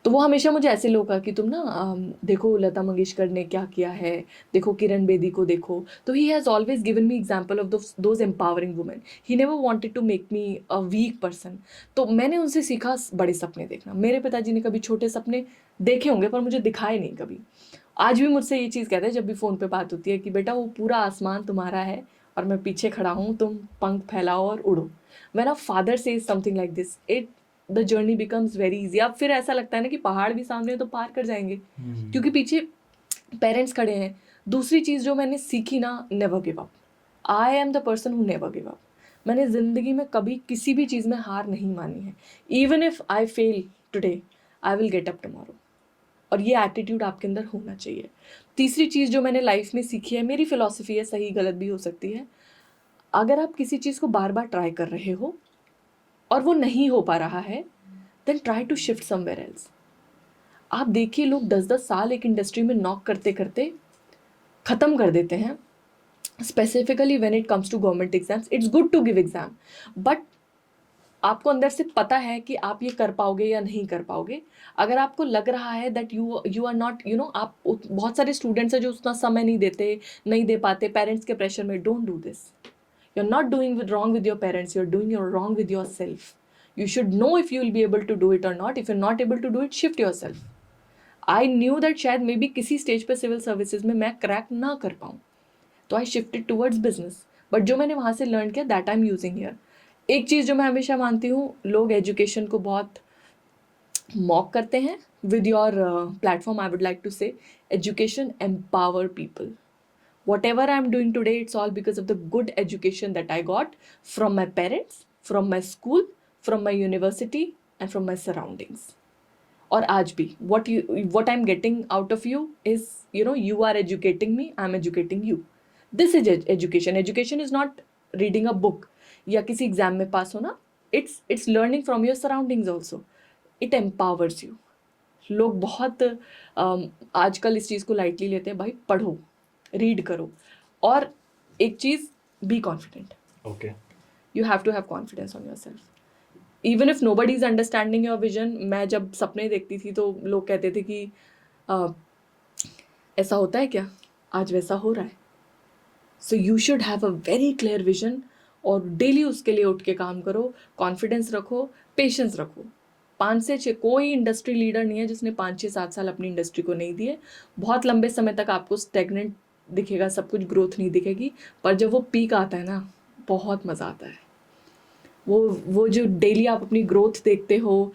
तो वो हमेशा मुझे ऐसे लोग कहा कि तुम ना देखो लता मंगेशकर ने क्या किया है, देखो किरण बेदी को देखो। तो he has always given me example of those empowering women. He never wanted to make me a weak person. तो मैंने उनसे सीखा बड़े सपने देखना। मेरे पिताजी ने कभी छोटे सपने देखे होंगे पर मुझे दिखाए नहीं कभी। आज भी मुझसे ये चीज़ कहते हैं जब भी फ़ोन पे बात होती है कि बेटा वो पूरा आसमान तुम्हारा है और मैं पीछे खड़ा हूँ, तुम पंख फैलाओ और उड़ो। मेरा father says something like this, it the journey becomes very easy. अब फिर ऐसा लगता है ना कि पहाड़ भी सामने है तो पार कर जाएंगे, क्योंकि पीछे पेरेंट्स खड़े हैं। दूसरी चीज़ जो मैंने सीखी ना, never give up. I am the person who never give up. मैंने ज़िंदगी में कभी किसी भी चीज़ में हार नहीं मानी है। Even if I fail today, I will get up tomorrow. और ये एटीट्यूड आपके अंदर होना चाहिए। तीसरी चीज़ जो मैंने लाइफ में सीखी है, मेरी फ़िलॉसफी है, सही गलत भी हो सकती है, अगर आप किसी चीज़ को बार बार ट्राई कर रहे हो और वो नहीं हो पा रहा है, then try to shift somewhere else. आप देखिए लोग 10-10 साल एक इंडस्ट्री में नॉक करते करते ख़त्म कर देते हैं। Specifically when it comes to government exams, it's good to give exam, but आपको अंदर से पता है कि आप ये कर पाओगे या नहीं कर पाओगे। अगर आपको लग रहा है that you are not, you know, आप बहुत सारे स्टूडेंट्स हैं जो उतना समय नहीं देते, नहीं दे पाते पेरेंट्स के प्रेशर में। Don't do this. You are not doing wrong with your parents, you are doing your wrong with your self. You should know if you will be able to do it or not. If you're not able to do it, shift yourself. I knew that शायद may be किसी stage पे civil services में मैं crack ना कर पाऊँ, तो I shifted towards business. But जो मैंने वहाँ से लर्न किया, that I am using here. एक चीज़ जो मैं हमेशा मानती हूँ, लोग एजुकेशन को बहुत मॉक करते हैं। With your platform I would like to say, education empower people. Whatever I'm doing today, it's all because of the good education that I got from my parents, from my school, from my university, and from my surroundings. और आज भी what I'm getting out of you is, you know, you are educating me, I'm educating you. This is education. Education is not reading a book या किसी exam में पास होना, it's learning from your surroundings also, it empowers you. लोग बहुत आजकल इस चीज़ को lightly लेते हैं। भाई पढ़ो, रीड करो, और एक चीज़, be confident. Okay, you have to have confidence on your self even if nobody is understanding your vision. मैं जब सपने देखती थी तो लोग कहते थे कि ऐसा होता है क्या, आज वैसा हो रहा है। So you should have a very clear vision और डेली उसके लिए उठ के काम करो, कॉन्फिडेंस रखो, पेशेंस रखो। 5 से 6 कोई इंडस्ट्री लीडर नहीं है जिसने 5-6-7 साल अपनी इंडस्ट्री को नहीं दिए। बहुत लंबे समय तक आपको स्टेगनेंट दिखेगा, सब कुछ ग्रोथ नहीं दिखेगी, पर जब वो पीक आता है ना, बहुत मज़ा आता है। वो जो डेली आप अपनी ग्रोथ देखते हो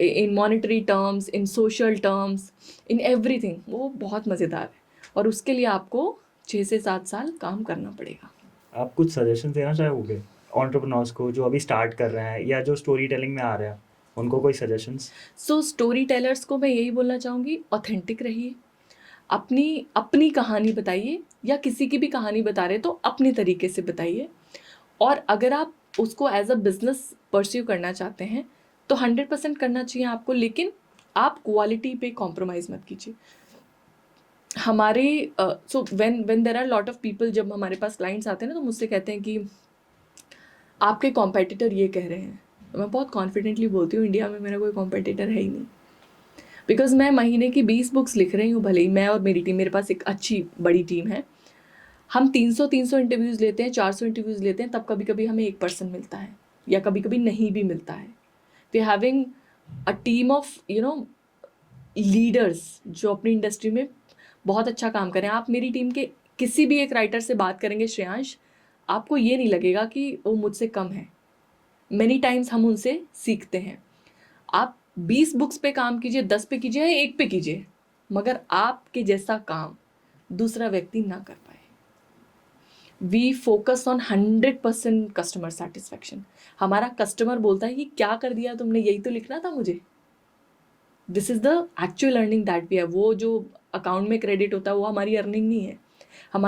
in monetary terms, in social terms, in everything, वो बहुत मज़ेदार है और उसके लिए आपको 6 से 7 साल काम करना पड़ेगा। आप कुछ सजेशन देना चाहोगे एंटरप्रेन्योर्स को जो अभी स्टार्ट कर रहे हैं या जो स्टोरी टेलिंग में आ रहे हैं, उनको कोई सजेशंस? सो स्टोरी टेलर्स को मैं यही बोलना चाहूँगी, ऑथेंटिक रहिए, अपनी अपनी कहानी बताइए, या किसी की भी कहानी बता रहे तो अपने तरीके से बताइए। और अगर आप उसको एज अ बिजनेस परस्यू करना चाहते हैं तो 100% करना चाहिए आपको, लेकिन आप क्वालिटी पे कॉम्प्रोमाइज़ मत कीजिए। हमारे so when there are lot of people, जब हमारे पास क्लाइंट्स आते हैं ना तो मुझसे कहते हैं कि आपके कॉम्पिटिटर ये कह रहे हैं। मैं बहुत कॉन्फिडेंटली बोलती हूँ, इंडिया में मेरा कोई कॉम्पिटिटर है ही नहीं, बिकॉज मैं महीने की 20 बुक्स लिख रही हूँ। भले ही मैं और मेरी टीम, मेरे पास एक अच्छी बड़ी टीम है, हम 300 इंटरव्यूज़ लेते हैं, 400 इंटरव्यूज़ लेते हैं, तब कभी कभी हमें 1% मिलता है या कभी कभी नहीं भी मिलता है। We are having a team of leaders जो अपनी इंडस्ट्री में बहुत अच्छा काम करें। आप मेरी टीम के किसी भी एक राइटर से बात करेंगे श्रेयांश, आपको ये नहीं लगेगा कि वो मुझसे कम है। मैनी टाइम्स हम उनसे सीखते हैं। आप 20 बुक्स पे काम कीजिए, 10 पे कीजिए या 1 पे कीजिए, मगर आपके जैसा काम दूसरा व्यक्ति ना कर पाए। We focus on 100% customer satisfaction. हमारा कस्टमर बोलता है कि क्या कर दिया तुमने, यही तो लिखना था मुझे। This is the actual earning that we है। वो जो अकाउंट में क्रेडिट होता है वो हमारी अर्निंग नहीं है।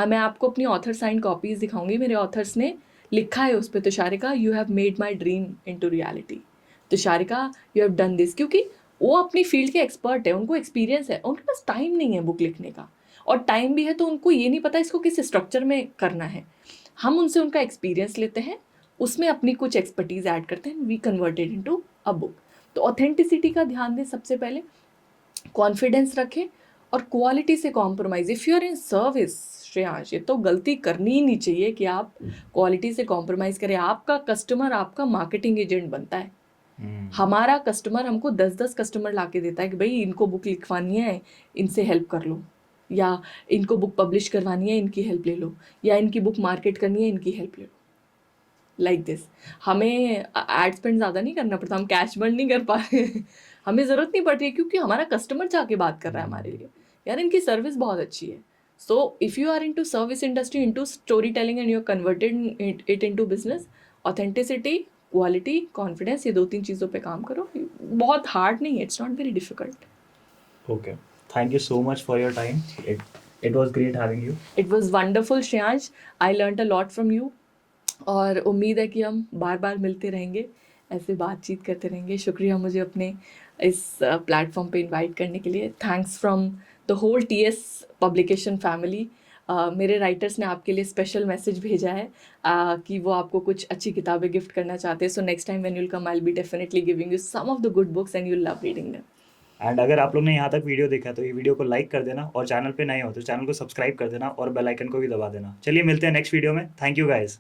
मैं आपको अपनी ऑथर साइन कॉपीज दिखाऊंगी, मेरे ऑथर्स ने लिखा है उस पर, Tusharika you have made my dream into reality, Tusharika you have done this. क्योंकि वो अपनी फील्ड के एक्सपर्ट है, उनको एक्सपीरियंस है, उनके पास टाइम नहीं है बुक लिखने का, और टाइम भी है तो उनको ये नहीं पता इसको किस स्ट्रक्चर में करना है। हम उनसे उनका एक्सपीरियंस लेते हैं, उसमें अपनी कुछ एक्सपर्टीज ऐड करते हैं, we converted into a book. तो ऑथेंटिसिटी का ध्यान दें सबसे पहले, कॉन्फिडेंस रखें और क्वालिटी से compromise. If you are in service Shreyansh, ये तो गलती करनी ही नहीं चाहिए कि आप क्वालिटी से कॉम्प्रोमाइज़ करें। आपका कस्टमर आपका मार्केटिंग एजेंट बनता है। हमारा कस्टमर हमको 10-10 कस्टमर ला के देता है कि भाई इनको बुक लिखवानी है, इनसे हेल्प कर लो, या इनको बुक पब्लिश करवानी है, इनकी हेल्प ले लो, या इनकी बुक मार्केट करनी है, इनकी हेल्प ले लो। Like this. हमें एड स्पेंड ज़्यादा नहीं करना पड़ता, हम कैश बर्न नहीं कर पा रहे हैं, हमें ज़रूरत नहीं पड़ रही है, क्योंकि हमारा कस्टमर जाके बात कर रहा है हमारे लिए, यार इनकी सर्विस बहुत अच्छी है। So if you are into service industry, into story telling and you are converted it into business, authenticity, quality, confidence, ये 2-3 चीज़ों पे काम करो। बहुत हार्ड नहीं है, it's not very difficult. Okay. Thank you so much for your time. It was great having you. It was wonderful Shreyansh, I learn a lot from you, और उम्मीद है कि हम बार बार मिलते रहेंगे, ऐसे बातचीत करते रहेंगे। शुक्रिया मुझे अपने इस प्लेटफॉर्म पे इनवाइट करने के लिए। Thanks from the whole TS publication family. मेरे राइटर्स ने आपके लिए स्पेशल मैसेज भेजा है कि वो आपको कुछ अच्छी किताबें गिफ्ट करना चाहते हैं। So next time when you will come, I will be definitely giving you some of the good books and you will love reading them. And अगर आप लोग ने यहाँ तक वीडियो देखा तो ये वीडियो को लाइक कर देना, और चैनल पे नए हो तो चैनल को सब्सक्राइब कर देना और बेल आइकन को भी दबा देना। चलिए मिलते हैं नेक्स्ट वीडियो में। Thank you guys.